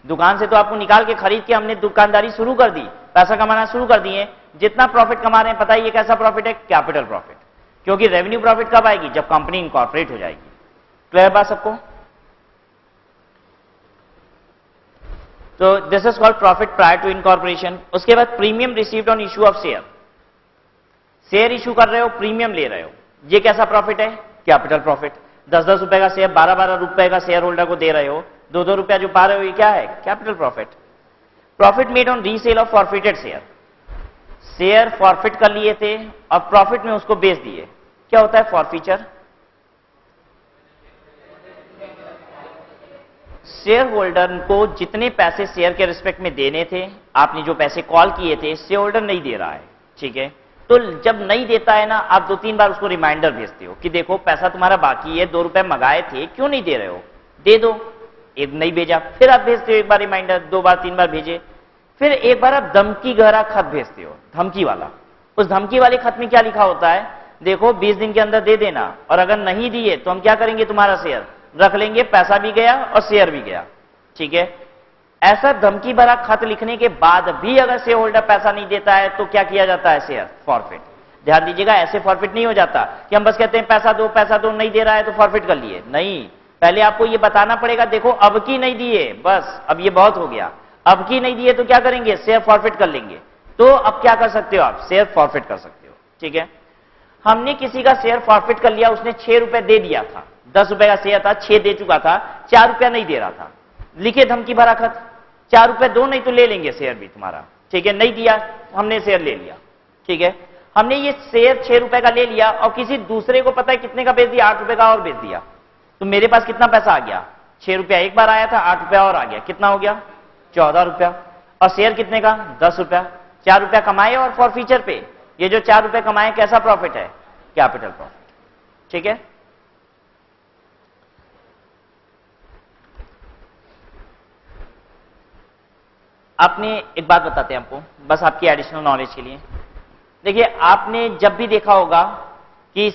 दुकान से तो आपको निकाल के खरीद के हमने दुकानदारी शुरू कर दी, पैसा कमाना शुरू कर दिए। जितना प्रॉफिट कमा रहे हैं, पता है ये कैसा प्रॉफिट है? Capital profit. क्योंकि रेवेन्यू प्रॉफिट कब आएगी? जब कंपनी इंकॉर्पोरेट हो जाएगी। क्लियर बात सबको? तो this is called profit prior to incorporation. उसके बाद premium received on issue of share. Share issue कर रहे हो, प्रीमियम ले रहे हो, ये कैसा प्रॉफिट है? Capital profit. 10-10 रुपए का शेयर 12-12 रुपए का शेयर होल्डर को दे रहे हो, 2-2 रुपया जो पा रहे हो, ये क्या है? Capital profit. Profit made on resale of forfeited share. Share forfeit कर लिए थे और प्रॉफिट में उसको बेच दिए, क्या होता है फॉरफीचर? शेयर होल्डर को जितने पैसे शेयर के रिस्पेक्ट में देने थे, आपने जो पैसे कॉल किए थे, शेयर होल्डर नहीं दे रहा है, ठीक है। तो जब नहीं देता है ना, आप 2-3 बार उसको रिमाइंडर भेजते हो कि देखो पैसा तुम्हारा बाकी है, 2 रुपए मंगाए थे, क्यों नहीं दे रहे हो, दे दो। एक नहीं भेजा, फिर आप भेजते हो एक बार रिमाइंडर, 2 बार 3 बार भेजे, फिर एक बार आप धमकी भरा खत भेजते हो, धमकी वाला। उस धमकी वाले खत में क्या लिखा होता है, देखो 20 दिन के अंदर दे देना, और अगर नहीं दिए तो हम क्या करेंगे, तुम्हारा शेयर रख लेंगे, पैसा भी गया और शेयर भी गया। ठीक है, ऐसा धमकी भरा खत लिखने के बाद भी अगर शेयर होल्डर पैसा नहीं देता है तो क्या किया जाता है, शेयर फॉरफिट। ध्यान दीजिएगा, ऐसे फॉरफिट नहीं हो जाता कि हम बस कहते हैं पैसा दो, नहीं दे रहा है तो फॉरफिट कर लिए। नहीं, पहले आपको ये बताना पड़ेगा, देखो अब की नहीं दिए, बस अब ये बहुत हो गया, अब की नहीं दिए तो क्या करेंगे, शेयर फॉरफिट कर लेंगे। तो अब क्या कर सकते हो आप, शेयर फॉरफिट कर सकते हो। ठीक है, हमने किसी का शेयर फॉरफिट कर लिया, उसने 6 रुपए दे दिया था, 10 रुपए का शेयर था, 6 दे चुका था, 4 रुपया नहीं दे रहा था, लिखे धमकी भरा खत, 4 रुपए दो नहीं तो ले लेंगे शेयर भी तुम्हारा। ठीक है, नहीं दिया, हमने शेयर ले लिया। ठीक है, हमने ये शेयर 6 रुपए का ले लिया और किसी दूसरे को पता है कितने का बेच दिया, 8 रुपए का और बेच दिया, तो मेरे पास कितना पैसा आ गया, 6 रुपया एक बार आया था, 8 रुपया और आ गया, कितना हो गया, 14 रुपया। और शेयर कितने का, 10 रुपया। 4 रुपया कमाए और फॉर फ्यूचर पे, ये जो 4 रुपए कमाए कैसा प्रॉफिट है, कैपिटल प्रॉफिट। ठीक है, आपने एक बात बताते हैं आपको, बस आपकी एडिशनल नॉलेज के लिए। देखिए, आपने जब भी देखा होगा कि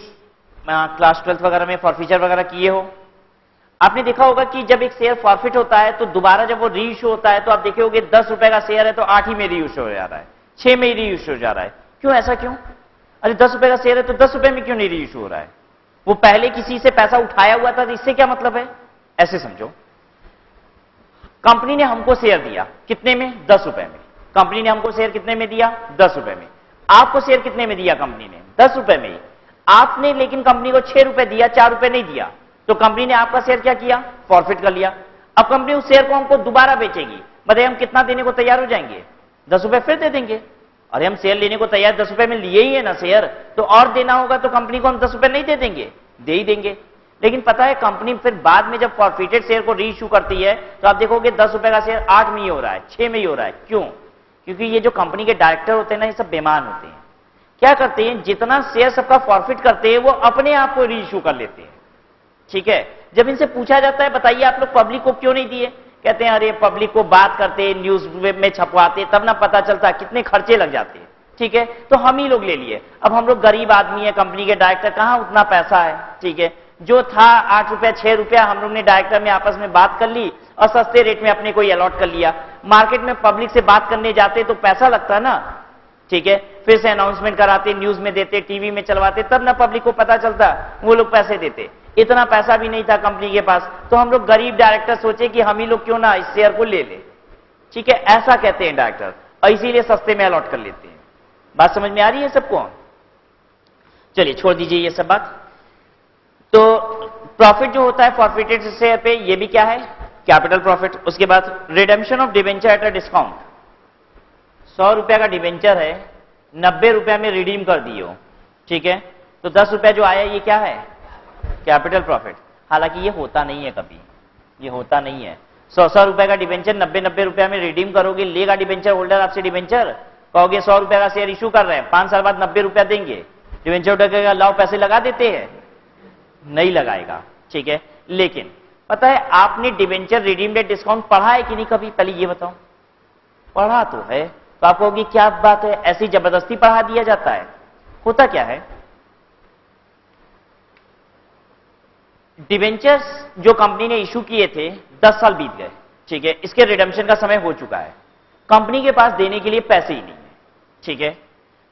क्लास 12 वगैरह में फॉरफीचर वगैरह किए हो, आपने देखा होगा कि जब एक शेयर फॉरफिट होता है तो दोबारा जब वो री इश्यू होता है तो आप देखे होगे 10 रुपए का शेयर है तो 8 ही में री इश्यू हो जा रहा है, 6 में ही री इश्यू हो जा रहा है। क्यों, ऐसा क्यों? अरे 10 रुपए का शेयर है तो 10 रुपए में क्यों नहीं री इश्यू हो रहा है? वो पहले किसी से पैसा उठाया हुआ था, तो इससे क्या मतलब है? ऐसे समझो, कंपनी ने हमको शेयर दिया कितने में, 10 रुपए में। कंपनी ने हमको शेयर कितने में दिया, 10 रुपए में। आपको शेयर कितने में दिया कंपनी ने, 10 रुपए में ही। आपने लेकिन कंपनी को 6 रुपए दिया, 4 रुपए नहीं दिया, तो कंपनी ने आपका शेयर क्या किया, फॉरफिट कर लिया। अब कंपनी उस शेयर को हमको दोबारा बेचेगी, बताइए हम कितना देने को तैयार हो जाएंगे, 10 रुपए फिर दे देंगे। अरे हम शेयर लेने को तैयार, 10 रुपए में लिए ही है ना शेयर, तो और देना होगा तो कंपनी को हम 10 रुपए नहीं दे देंगे, दे ही देंगे। लेकिन पता है कंपनी फिर बाद में जब फॉरफिटेड शेयर को री इश्यू करती है तो आप देखोगे 10 रुपए का शेयर 8 में ही हो रहा है, 6 में ही हो रहा है। क्यों? क्योंकि ये जो कंपनी के डायरेक्टर होते हैं ना, ये सब बेईमान होते हैं। क्या करते हैं, जितना शेयर सबका फॉरफिट करते हैं वो अपने आप को री इश्यू कर लेते हैं। ठीक है, जब इनसे पूछा जाता है बताइए आप लोग पब्लिक को क्यों नहीं दिए, कहते हैं अरे पब्लिक को बात करते, न्यूज में छपवाते, तब ना पता चलता, कितने खर्चे लग जाते हैं। ठीक है, तो हम ही लोग ले लिए। अब हम लोग गरीब आदमी है, कंपनी के डायरेक्टर, कहां उतना पैसा है। ठीक है, जो था 8 रुपया 6 रुपया हम लोग ने डायरेक्टर में आपस में बात कर ली और सस्ते रेट में अपने को अलॉट कर लिया। मार्केट में पब्लिक से बात करने जाते तो पैसा लगता है ना। ठीक है, फिर से अनाउंसमेंट कराते, न्यूज में देते, टीवी में चलवाते, तब ना पब्लिक को पता चलता, वो लोग पैसे देते। इतना पैसा भी नहीं था कंपनी के पास, तो हम लोग गरीब डायरेक्टर सोचे कि हम ही लोग क्यों ना इस शेयर को ले ले। ठीक है, ऐसा कहते हैं डायरेक्टर, और इसीलिए सस्ते में अलॉट कर लेते हैं। बात समझ में आ रही है सबको? चलिए छोड़ दीजिए ये सब बात। तो प्रॉफिट जो होता है फॉरफिटेड शेयर पे, ये भी क्या है, कैपिटल प्रॉफिट। उसके बाद redemption of debenture at a discount, 100 रुपया का डिवेंचर है, 90 रुपया में रिडीम कर दियो। ठीक है, तो 10 रुपया जो आया ये क्या है, कैपिटल प्रॉफिट। हालांकि ये होता नहीं है कभी, ये होता नहीं है। 100 रुपए का डिवेंचर 90 रुपया में रिडीम करोगे, लेगा डिवेंचर होल्डर आपसे डिवेंचर, कहोगे 100 रुपए का शेयर इशू कर रहे हैं, 5 साल बाद 90 रुपया देंगे, डिवेंचर होल्डर कहेगा लाओ पैसे लगा देते हैं, नहीं लगाएगा। ठीक है, लेकिन पता है आपने डिवेंचर रिडीम डेट डिस्काउंट पढ़ा है कि नहीं कभी, पहले ये बताओ। पढ़ा तो है, तो आप कहोगे क्या बात है, ऐसी जबरदस्ती पढ़ा दिया जाता है। होता क्या है, डिवेंचर्स जो कंपनी ने इशू किए थे 10 साल बीत गए। ठीक है, इसके रिडेम्पशन का समय हो चुका है, कंपनी के पास देने के लिए पैसे ही नहीं है। ठीक है,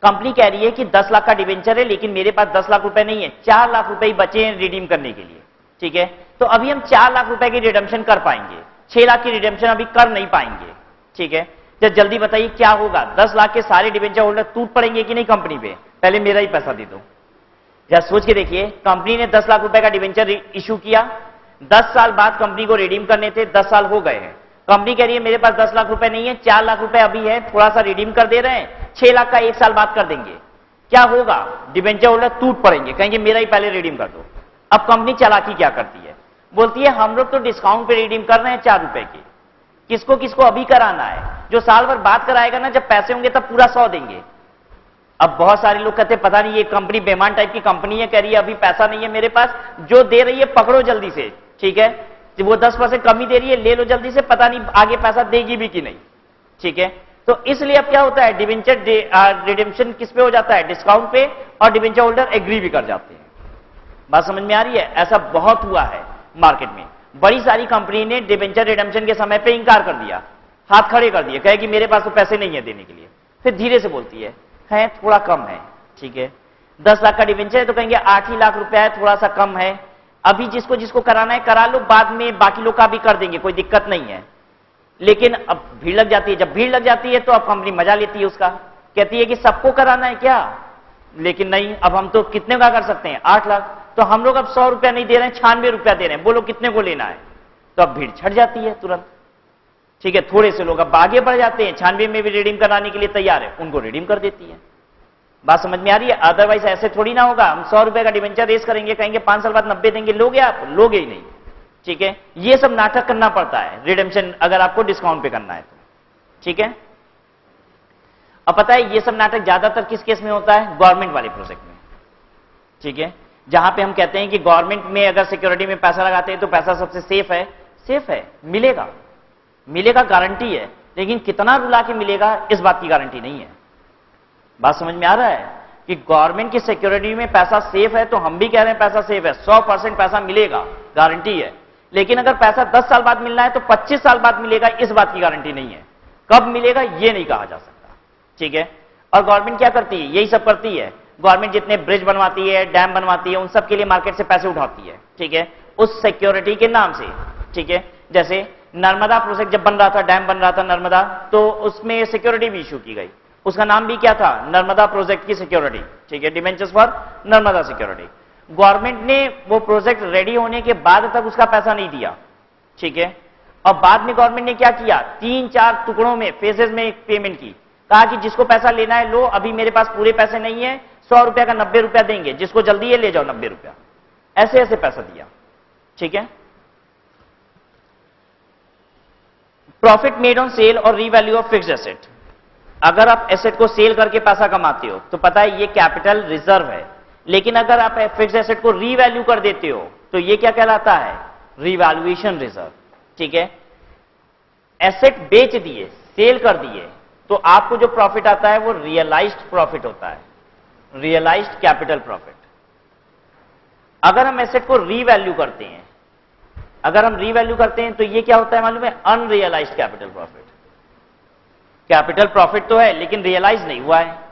कंपनी कह रही है कि 10 लाख का डिवेंचर है लेकिन मेरे पास 10 लाख रुपए नहीं है, 4 लाख रुपए ही बचे हैं रिडीम करने के लिए। ठीक है, तो अभी हम 4 लाख रुपए की रिडेम्पशन कर पाएंगे, 6 लाख की रिडेम्पशन अभी कर नहीं पाएंगे। ठीक है, तो जल्दी बताइए क्या होगा, 10 लाख के सारे डिवेंचर होल्डर टूट पड़ेंगे कि नहीं कंपनी पे, पहले मेरा ही पैसा दे दो। जरा सोच के देखिए, कंपनी ने 10 लाख रुपए का डिवेंचर इशू किया, 10 साल बाद कंपनी को रिडीम करने थे, 10 साल हो गए हैं। कंपनी कह रही है मेरे पास 10 लाख रुपए नहीं है, 4 लाख रुपए अभी है, थोड़ा सा रिडीम कर दे रहे हैं, 6 लाख का 1 साल बाद कर देंगे। क्या होगा, डिवेंचर होल्डर टूट पड़ेंगे, कहेंगे मेरा ही पहले रिडीम कर दो। अब कंपनी चालाकी क्या करती है, बोलती है हम लोग तो डिस्काउंट पे रिडीम कर रहे हैं 4 रुपए की, किसको किसको अभी कराना है, जो साल भर बाद कराएगा ना, जब पैसे होंगे तब पूरा 100 देंगे। अब बहुत सारे लोग कहते हैं पता नहीं ये कंपनी बेईमान टाइप की कंपनी है, कह रही है अभी पैसा नहीं है मेरे पास, जो दे रही है पकड़ो जल्दी से। ठीक है, वो 10% कमी दे रही है, ले लो जल्दी से, पता नहीं आगे पैसा देगी भी कि नहीं। ठीक है, तो इसलिए अब क्या होता है, डिवेंचर रिडेम्पशन किस पे हो जाता है, डिस्काउंट पे, और डिवेंचर होल्डर एग्री भी कर जाते हैं। बात समझ में आ रही है? ऐसा बहुत हुआ है मार्केट में। बड़ी सारी कंपनी ने डिवेंचर रिडेम्पशन के समय पे इंकार कर दिया, हाथ खड़े कर दिए, कहे कि मेरे पास तो पैसे नहीं है देने के लिए। फिर धीरे से बोलती है थोड़ा कम है, ठीक है, 10 लाख का डिवेंचर है तो कहेंगे 8 ही लाख रुपया है, थोड़ा सा कम है, अभी जिसको जिसको कराना है करा लो, बाद में बाकी लोग का भी कर देंगे, कोई दिक्कत नहीं है। लेकिन अब भीड़ लग जाती है, जब भीड़ लग जाती है तो अब कंपनी मजा लेती है उसका, कहती है कि सबको कराना है क्या, लेकिन नहीं, अब हम तो कितने का कर सकते हैं, 8 लाख, तो हम लोग अब 100 रुपया नहीं दे रहे हैं, 96 रुपया दे रहे हैं, बोलो कितने को लेना है, तो अब भीड़ छट जाती है तुरंत, ठीक है। थोड़े से लोग अब आगे बढ़ जाते हैं, 96 में भी रिडीम कराने के लिए तैयार है, उनको रिडीम कर देती है। बात समझ में आ रही है? अदरवाइज ऐसे थोड़ी ना होगा, हम 100 रुपए का डिवेंचर रेस करेंगे, कहेंगे 5 साल बाद 90 देंगे, लोगे आप, लोगे ही नहीं, ठीक है। ये सब नाटक करना पड़ता है रिडेम्पशन अगर आपको डिस्काउंट पे करना है तो, ठीक है। अब पता है ये सब नाटक ज्यादातर किस केस में होता है, गवर्नमेंट वाले प्रोजेक्ट में, ठीक है, जहां पे हम कहते हैं कि गवर्नमेंट में अगर सिक्योरिटी में पैसा लगाते हैं तो पैसा सबसे सेफ है, मिलेगा, मिलेगा, गारंटी है, लेकिन कितना रुला के मिलेगा इस बात की गारंटी नहीं है। बात समझ में आ रहा है कि गवर्नमेंट की सिक्योरिटी में पैसा सेफ है, तो हम भी कह रहे हैं पैसा सेफ है, 100% पैसा मिलेगा, गारंटी है, लेकिन अगर पैसा 10 साल बाद मिलना है तो 25 साल बाद मिलेगा, इस बात की गारंटी नहीं है, कब मिलेगा ये नहीं कहा जा सकता, ठीक है। और गवर्नमेंट क्या करती है, यही सब करती है, गवर्नमेंट जितने ब्रिज बनवाती है, डैम बनवाती है, उन सब के लिए मार्केट से पैसे उठाती है, ठीक है, उस सिक्योरिटी के नाम से, ठीक है। जैसे नर्मदा प्रोजेक्ट जब बन रहा था, डैम बन रहा था नर्मदा, तो उसमें सिक्योरिटी भी इशू की गई, उसका नाम भी क्या था, नर्मदा प्रोजेक्ट की सिक्योरिटी, ठीक है, debentures for Narmada security. Government ने वो प्रोजेक्ट रेडी होने के बाद तक उसका पैसा नहीं दिया, ठीक है, और बाद में गवर्नमेंट ने क्या किया, 3-4 टुकड़ों में, फेजेस में पेमेंट की, कहा कि जिसको पैसा लेना है लो, अभी मेरे पास पूरे पैसे नहीं है, 100 रुपया का 90 रुपया देंगे, जिसको जल्दी है ले जाओ 90 रुपया, ऐसे ऐसे पैसा दिया, ठीक है। प्रॉफिट मेड ऑन सेल और रीवैल्यू ऑफ फिक्स्ड एसेट, अगर आप एसेट को सेल करके पैसा कमाते हो तो पता है ये कैपिटल रिजर्व है, लेकिन अगर आप फिक्स्ड एसेट को रीवैल्यू कर देते हो तो ये क्या कहलाता है, रीवैल्यूएशन रिजर्व, ठीक है। एसेट बेच दिए, सेल कर दिए, तो आपको जो प्रॉफिट आता है वो रियलाइज्ड प्रॉफिट होता है, रियलाइज्ड कैपिटल प्रॉफिट। अगर हम एसेट को रीवैल्यू करते हैं, तो ये क्या होता है मालूम है, unrealised capital profit. Capital profit तो है लेकिन रियलाइज नहीं हुआ है।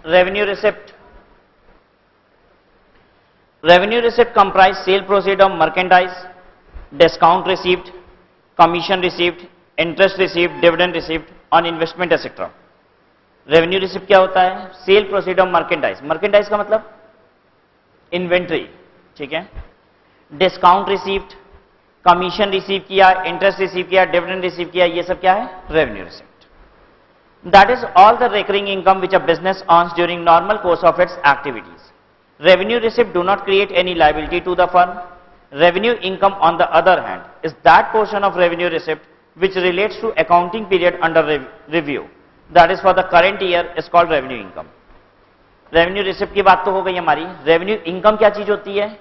Revenue receipt comprise sale proceed of merchandise, discount received, commission received, interest received, dividend received on investment etc. Revenue receipt क्या होता है, cell proceed of merchandise, merchandise का मतलब इन्वेंट्री, ठीक है। डिस्काउंट रिसीव्ड, कमीशन रिसीव किया, इंटरेस्ट रिसीव किया, dividend receive किया, ये सब क्या है, revenue receipt. That is all the recurring income which a business earns during normal course of its activities. Revenue receipt do not create any liability to the firm. Revenue income on the other hand is that portion of revenue receipt which relates to accounting period under review. That is for the current year is called revenue income. Revenue receipt की बात तो हो गई हमारी। Revenue income क्या चीज होती है,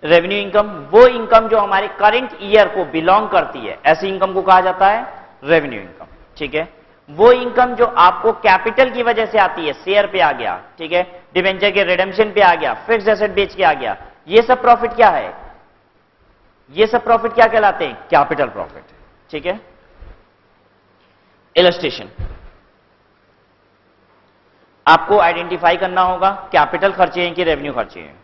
रेवेन्यू इनकम वो इनकम जो हमारे करंट ईयर को बिलोंग करती है, ऐसी इनकम को कहा जाता है रेवेन्यू इनकम, ठीक है। वो इनकम जो आपको कैपिटल की वजह से आती है, शेयर पे आ गया, ठीक है, डिबेंचर के रिडेम्पशन पे आ गया, फिक्स्ड एसेट बेच के आ गया, ये सब प्रॉफिट क्या है, ये सब प्रॉफिट क्या कहलाते हैं, कैपिटल प्रॉफिट, ठीक है। इलस्ट्रेशन, आपको आइडेंटिफाई करना होगा कैपिटल खर्चे हैं कि रेवेन्यू खर्चे हैं।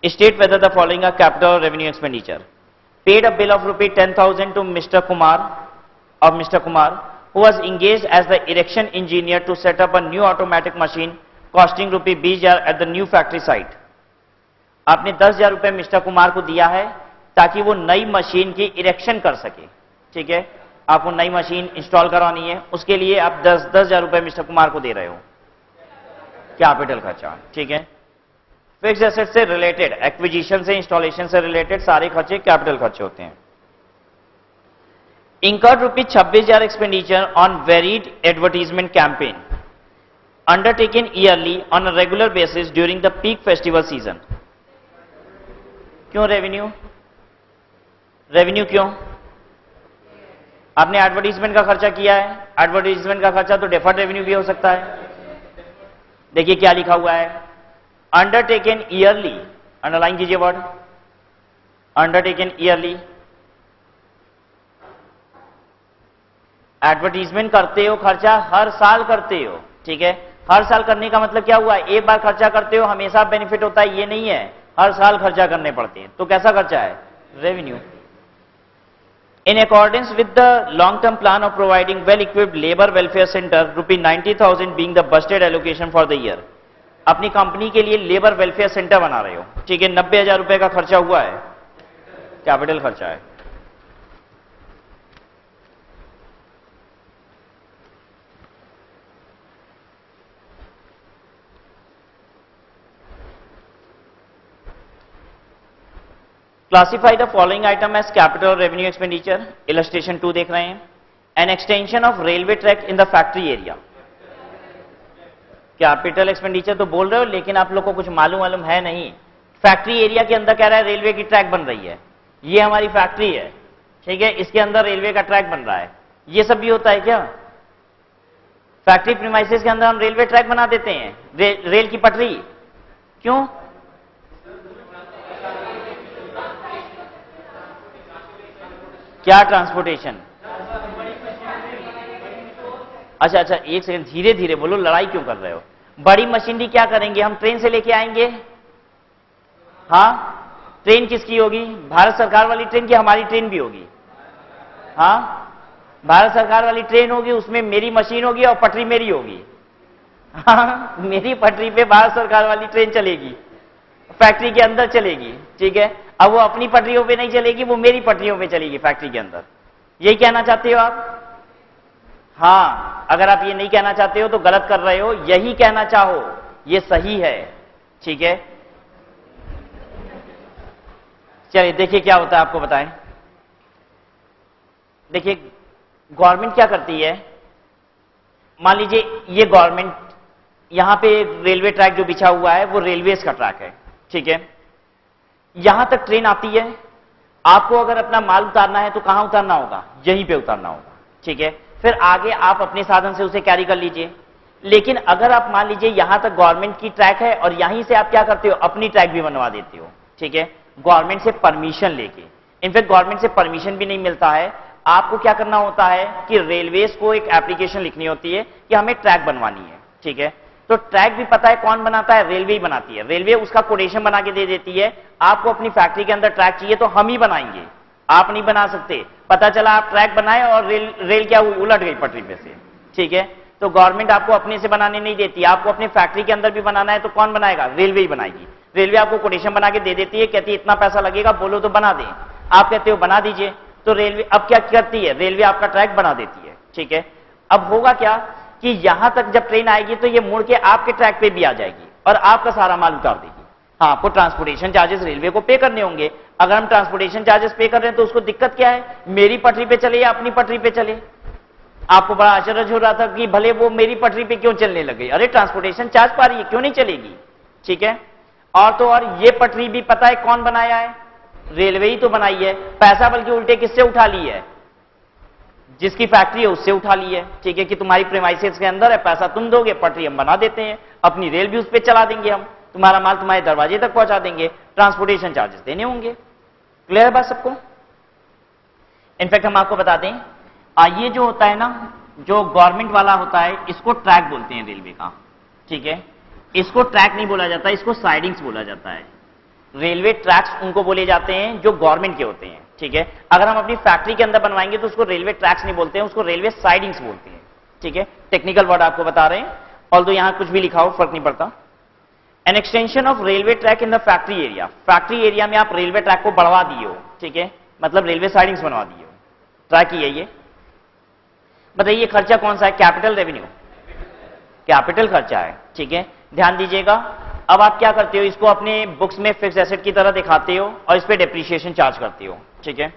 State whether the following are capital और revenue expenditure. Paid a bill of ₹10,000 to Mr Kumar who was engaged as the erection engineer to set up a new automatic machine costing ₹20,000 at the new factory site. आपने 10,000 रुपए mister Kumar को दिया है ताकि वो नई machine की इरेक्शन कर सके, ठीक है। आपको नई मशीन इंस्टॉल करवानी है, उसके लिए आप 10,000 रुपए मिस्टर कुमार को दे रहे हो, कैपिटल खर्चा, ठीक है। फिक्स एसेट से रिलेटेड, एक्विजिशन से, इंस्टॉलेशन से रिलेटेड सारे खर्चे कैपिटल खर्चे होते हैं। incurred rupees 26,000 expenditure on varied advertisement campaign undertaken yearly on a regular basis during the peak festival season. क्यों रेवेन्यू? रेवेन्यू क्यों? आपने एडवर्टीजमेंट का खर्चा किया है, एडवर्टीजमेंट का खर्चा तो डेफर्ड रेवेन्यू भी हो सकता है। देखिए क्या लिखा हुआ है, अंडरटेकन ईयरली, अंडरलाइन कीजिए वर्ड अंडरटेकन ईयरली। एडवर्टीजमेंट करते हो, खर्चा हर साल करते हो, ठीक है। हर साल करने का मतलब क्या हुआ, एक बार खर्चा करते हो हमेशा बेनिफिट होता है, ये नहीं है, हर साल खर्चा करने पड़ते हैं। तो कैसा खर्चा है? Revenue. In accordance with the long term plan of providing well equipped labour welfare centre, ₹90,000 being the budgeted allocation for the year. अपनी कंपनी के लिए लेबर वेलफेयर सेंटर बना रहे हो, ठीक है, 90,000 रुपए का खर्चा हुआ है, कैपिटल खर्चा है। Classify the following item as capital revenue expenditure. Illustration 2 देख रहे हैं। An extension of railway track in the factory area. Capital expenditure तो बोल रहे हो, लेकिन आप लोग को कुछ मालूम है नहीं। फैक्ट्री एरिया के अंदर कह रहा है रेलवे की ट्रैक बन रही है, ये हमारी फैक्ट्री है, ठीक है, इसके अंदर रेलवे का ट्रैक बन रहा है। ये सब भी होता है क्या? फैक्ट्री प्रीमाइसेस के अंदर हम रेलवे ट्रैक बना देते हैं, रेल की पटरी। क्यों? क्या ट्रांसपोर्टेशन? अच्छा, एक सेकंड, धीरे धीरे बोलो, लड़ाई क्यों कर रहे हो? बड़ी मशीनरी क्या करेंगे हम? ट्रेन से लेके आएंगे। हाँ, ट्रेन किसकी होगी? भारत सरकार वाली ट्रेन की हमारी ट्रेन भी होगी? हाँ, भारत सरकार वाली ट्रेन होगी, उसमें मेरी मशीन होगी और पटरी मेरी होगी। हाँ, मेरी पटरी पे भारत सरकार वाली ट्रेन चलेगी, फैक्ट्री के अंदर चलेगी, ठीक है। अब वो अपनी पटरियों पे नहीं चलेगी, वो मेरी पटरियों पे चलेगी फैक्ट्री के अंदर। यही कहना चाहते हो आप? हाँ, अगर आप ये नहीं कहना चाहते हो तो गलत कर रहे हो, यही कहना चाहो, ये सही है, ठीक है। चलिए देखिए क्या होता है, आपको बताएं। देखिए गवर्नमेंट क्या करती है, मान लीजिए ये गवर्नमेंट, यहां पे रेलवे ट्रैक जो बिछा हुआ है वो रेलवेज का ट्रैक है, ठीक है। यहां तक ट्रेन आती है, आपको अगर अपना माल उतारना है तो कहां उतारना होगा? यहीं पे उतारना होगा, ठीक है। फिर आगे आप अपने साधन से उसे कैरी कर लीजिए। लेकिन अगर आप मान लीजिए यहां तक गवर्नमेंट की ट्रैक है और यहीं से आप क्या करते हो, अपनी ट्रैक भी बनवा देते हो, ठीक है, गवर्नमेंट से परमिशन लेके। इनफैक्ट गवर्नमेंट से परमिशन भी नहीं मिलता है, आपको क्या करना होता है कि रेलवेज को एक एप्लीकेशन लिखनी होती है कि हमें ट्रैक बनवानी है, ठीक है। तो ट्रैक भी पता है कौन बनाता है? रेलवे ही बनाती है। रेलवे उसका कोटेशन बना के दे देती है, आपको अपनी फैक्ट्री के अंदर ट्रैक चाहिए तो हम ही बनाएंगे, आप नहीं बना सकते। पता चला आप ट्रैक बनाए और रेल क्या हुई, उलट गई पटरी पे से, ठीक है। तो गवर्नमेंट आपको अपने से बनाने नहीं देती, आपको अपनी फैक्ट्री के अंदर भी बनाना है तो कौन बनाएगा? रेलवे ही बनाएगी। रेलवे आपको कोटेशन बना के दे देती है, कहती है इतना पैसा लगेगा, बोलो तो बना दें। आप कहते हो बना दीजिए, तो रेलवे अब क्या करती है? रेलवे आपका ट्रैक बना देती है, ठीक है। अब होगा क्या कि यहां तक जब ट्रेन आएगी तो ये मुड़ के आपके ट्रैक पे भी आ जाएगी और आपका सारा माल उतार देगी। हाँ, आपको ट्रांसपोर्टेशन चार्जेस रेलवे को पे करने होंगे। अगर हम ट्रांसपोर्टेशन चार्जेस पे कर रहे हैं तो उसको दिक्कत क्या है, मेरी पटरी पे चले या अपनी पटरी पे चले? आपको बड़ा आश्चर्य हो रहा था कि भले वो मेरी पटरी पे क्यों चलने लगे, अरे ट्रांसपोर्टेशन चार्ज पा रही है, क्यों नहीं चलेगी, ठीक है। और तो और ये पटरी भी पता है कौन बनाया है? रेलवे ही तो बनाई है। पैसा बल्कि उल्टे किससे उठा ली है? जिसकी फैक्ट्री है उससे उठा ली है, ठीक है, कि तुम्हारी प्रीमाइसेस के अंदर है, पैसा तुम दोगे, पटरी हम बना देते हैं, अपनी रेल भी उस पर चला देंगे, हम तुम्हारा माल तुम्हारे दरवाजे तक पहुंचा देंगे, ट्रांसपोर्टेशन चार्जेस देने होंगे। क्लियर है बात सबको? इनफैक्ट हम आपको बता दें, ये जो होता है ना, जो गवर्नमेंट वाला होता है, इसको ट्रैक बोलते हैं रेलवे का, ठीक है। इसको ट्रैक नहीं बोला जाता, इसको साइडिंग्स बोला जाता है। रेलवे ट्रैक्स उनको बोले जाते हैं जो गवर्नमेंट के होते हैं, ठीक है। अगर हम अपनी फैक्ट्री के अंदर बनवाएंगे तो उसको रेलवे ट्रैक्स नहीं बोलते हैं, उसको रेलवे साइडिंग्स बोलते हैं, ठीक है। टेक्निकल वर्ड आपको बता रहे हैं, ऑल्दो यहां कुछ भी लिखा हो फर्क नहीं पड़ता। N extension of railway track in the factory area. Factory area में आप रेलवे ट्रैक को बढ़वा दिए हो, ठीक है, मतलब रेलवे साइडिंग्स बनवा दिए हो, ट्रैक ही है ये। बताइए खर्चा कौन सा है, कैपिटल रेवेन्यू, कैपिटल खर्चा है, ठीक है। ध्यान दीजिएगा, अब आप क्या करते हो, इसको अपने बुक्स में फिक्स एसेट की तरह दिखाते हो और इस पे डेप्रिसिएशन चार्ज करते हो, ठीक है।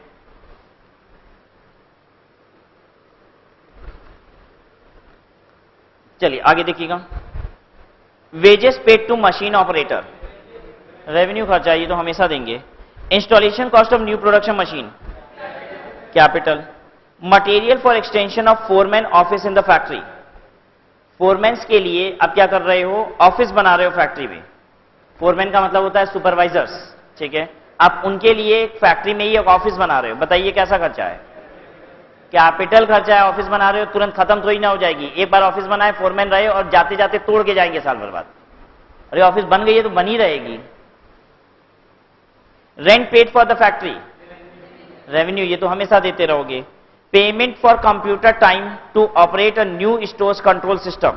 चलिए आगे देखिएगा, wages paid to machine operator, revenue खर्चा, ये तो हमेशा देंगे। Installation cost of new production machine, capital. Material for extension of foreman office in the factory, foremans के लिए आप क्या कर रहे हो, ऑफिस बना रहे हो फैक्ट्री में। फोरमैन का मतलब होता है सुपरवाइजर्स, ठीक है। आप उनके लिए एक फैक्ट्री में ही एक ऑफिस बना रहे हो, बताइए कैसा खर्चा है, कैपिटल खर्चा है। ऑफिस बना रहे हो, तुरंत खत्म थोड़ी ना हो जाएगी, एक बार ऑफिस बनाए, फोरमैन रहे और जाते जाते तोड़ के जाएंगे साल भर बाद। अरे ऑफिस बन गई है तो बनी रहेगी। Rent paid for the factory, revenue, ये तो हमेशा देते रहोगे। Payment for computer time to operate a new stores control system,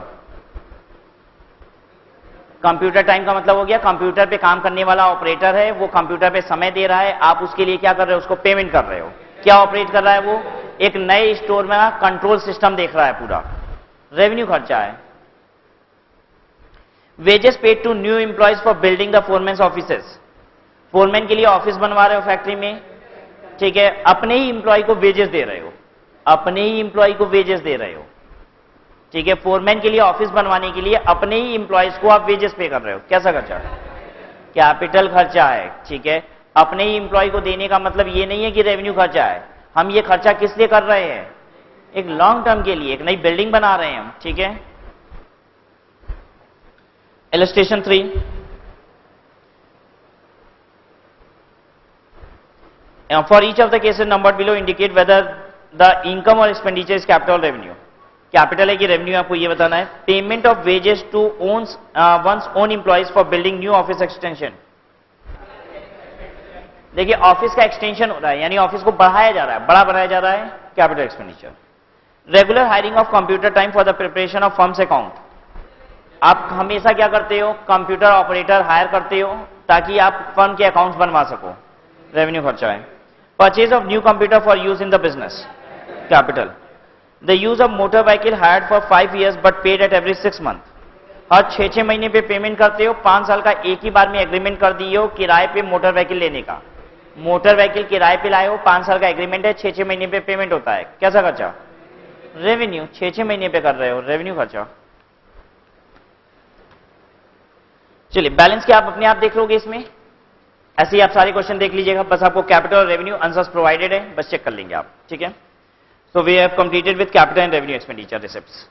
computer time का मतलब हो गया कंप्यूटर पे काम करने वाला ऑपरेटर है, वो कंप्यूटर पे समय दे रहा है, आप उसके लिए क्या कर रहे हो, उसको पेमेंट कर रहे हो। क्या ऑपरेट कर रहा है वो, एक नए स्टोर में कंट्रोल सिस्टम देख रहा है पूरा, रेवेन्यू खर्चा है। Wages paid to new employees for building the foremans offices, foreman के लिए ऑफिस बनवा रहे हो फैक्ट्री में, ठीक है, अपने ही एम्प्लॉय को वेजेस दे रहे हो, अपने ही एम्प्लॉय को वेजेस दे रहे हो, ठीक है। फोरमैन के लिए ऑफिस बनवाने के लिए अपने ही एम्प्लॉयज को आप वेजेस पे कर रहे हो, कैसा खर्चा, कैपिटल खर्चा है, ठीक है। अपने ही एम्प्लॉय को देने का मतलब ये नहीं है कि रेवेन्यू खर्चा है, हम ये खर्चा किस लिए कर रहे हैं, एक लॉन्ग टर्म के लिए, एक नई बिल्डिंग बना रहे हैं हम, ठीक है। Illustration 3, for each of the cases numbered below indicate whether the income or expenditure is capital or revenue, capital है कि रेवेन्यू, आपको ये बताना है। Payment of wages to owns once own employees for building new office extension, देखिए office का extension हो रहा है, यानी ऑफिस को बढ़ाया जा रहा है, बड़ा बनाया जा रहा है, capital expenditure. Regular hiring of computer time for the preparation of firms account, आप हमेशा क्या करते हो, कंप्यूटर ऑपरेटर हायर करते हो ताकि आप फर्म के अकाउंट्स बनवा सको, रेवेन्यू खर्चा है। Purchase of new computer for use in the business, capital. The use of motor vehicle hired for 5 years but paid at every 6 month, हर 6 महीने पे पेमेंट करते हो, 5 साल का एक ही बार में एग्रीमेंट कर दिए हो किराए पे मोटर व्हीकल लेने का, मोटर व्हीकल किराए पे लाए हो, 5 साल का एग्रीमेंट है, 6 महीने पे पेमेंट होता है, कैसा खर्चा, रेवेन्यू, 6 महीने पे कर रहे हो, रेवेन्यू खर्चा। चलिए बैलेंस क्या आप अपने आप देख लोगे इसमें, ऐसे ही आप सारे क्वेश्चन देख लीजिएगा, बस आपको कैपिटल और रेवेन्यू आंसर्स प्रोवाइडेड है, बस चेक कर लेंगे आप, ठीक है। So we have completed with capital and revenue expenditure receipts.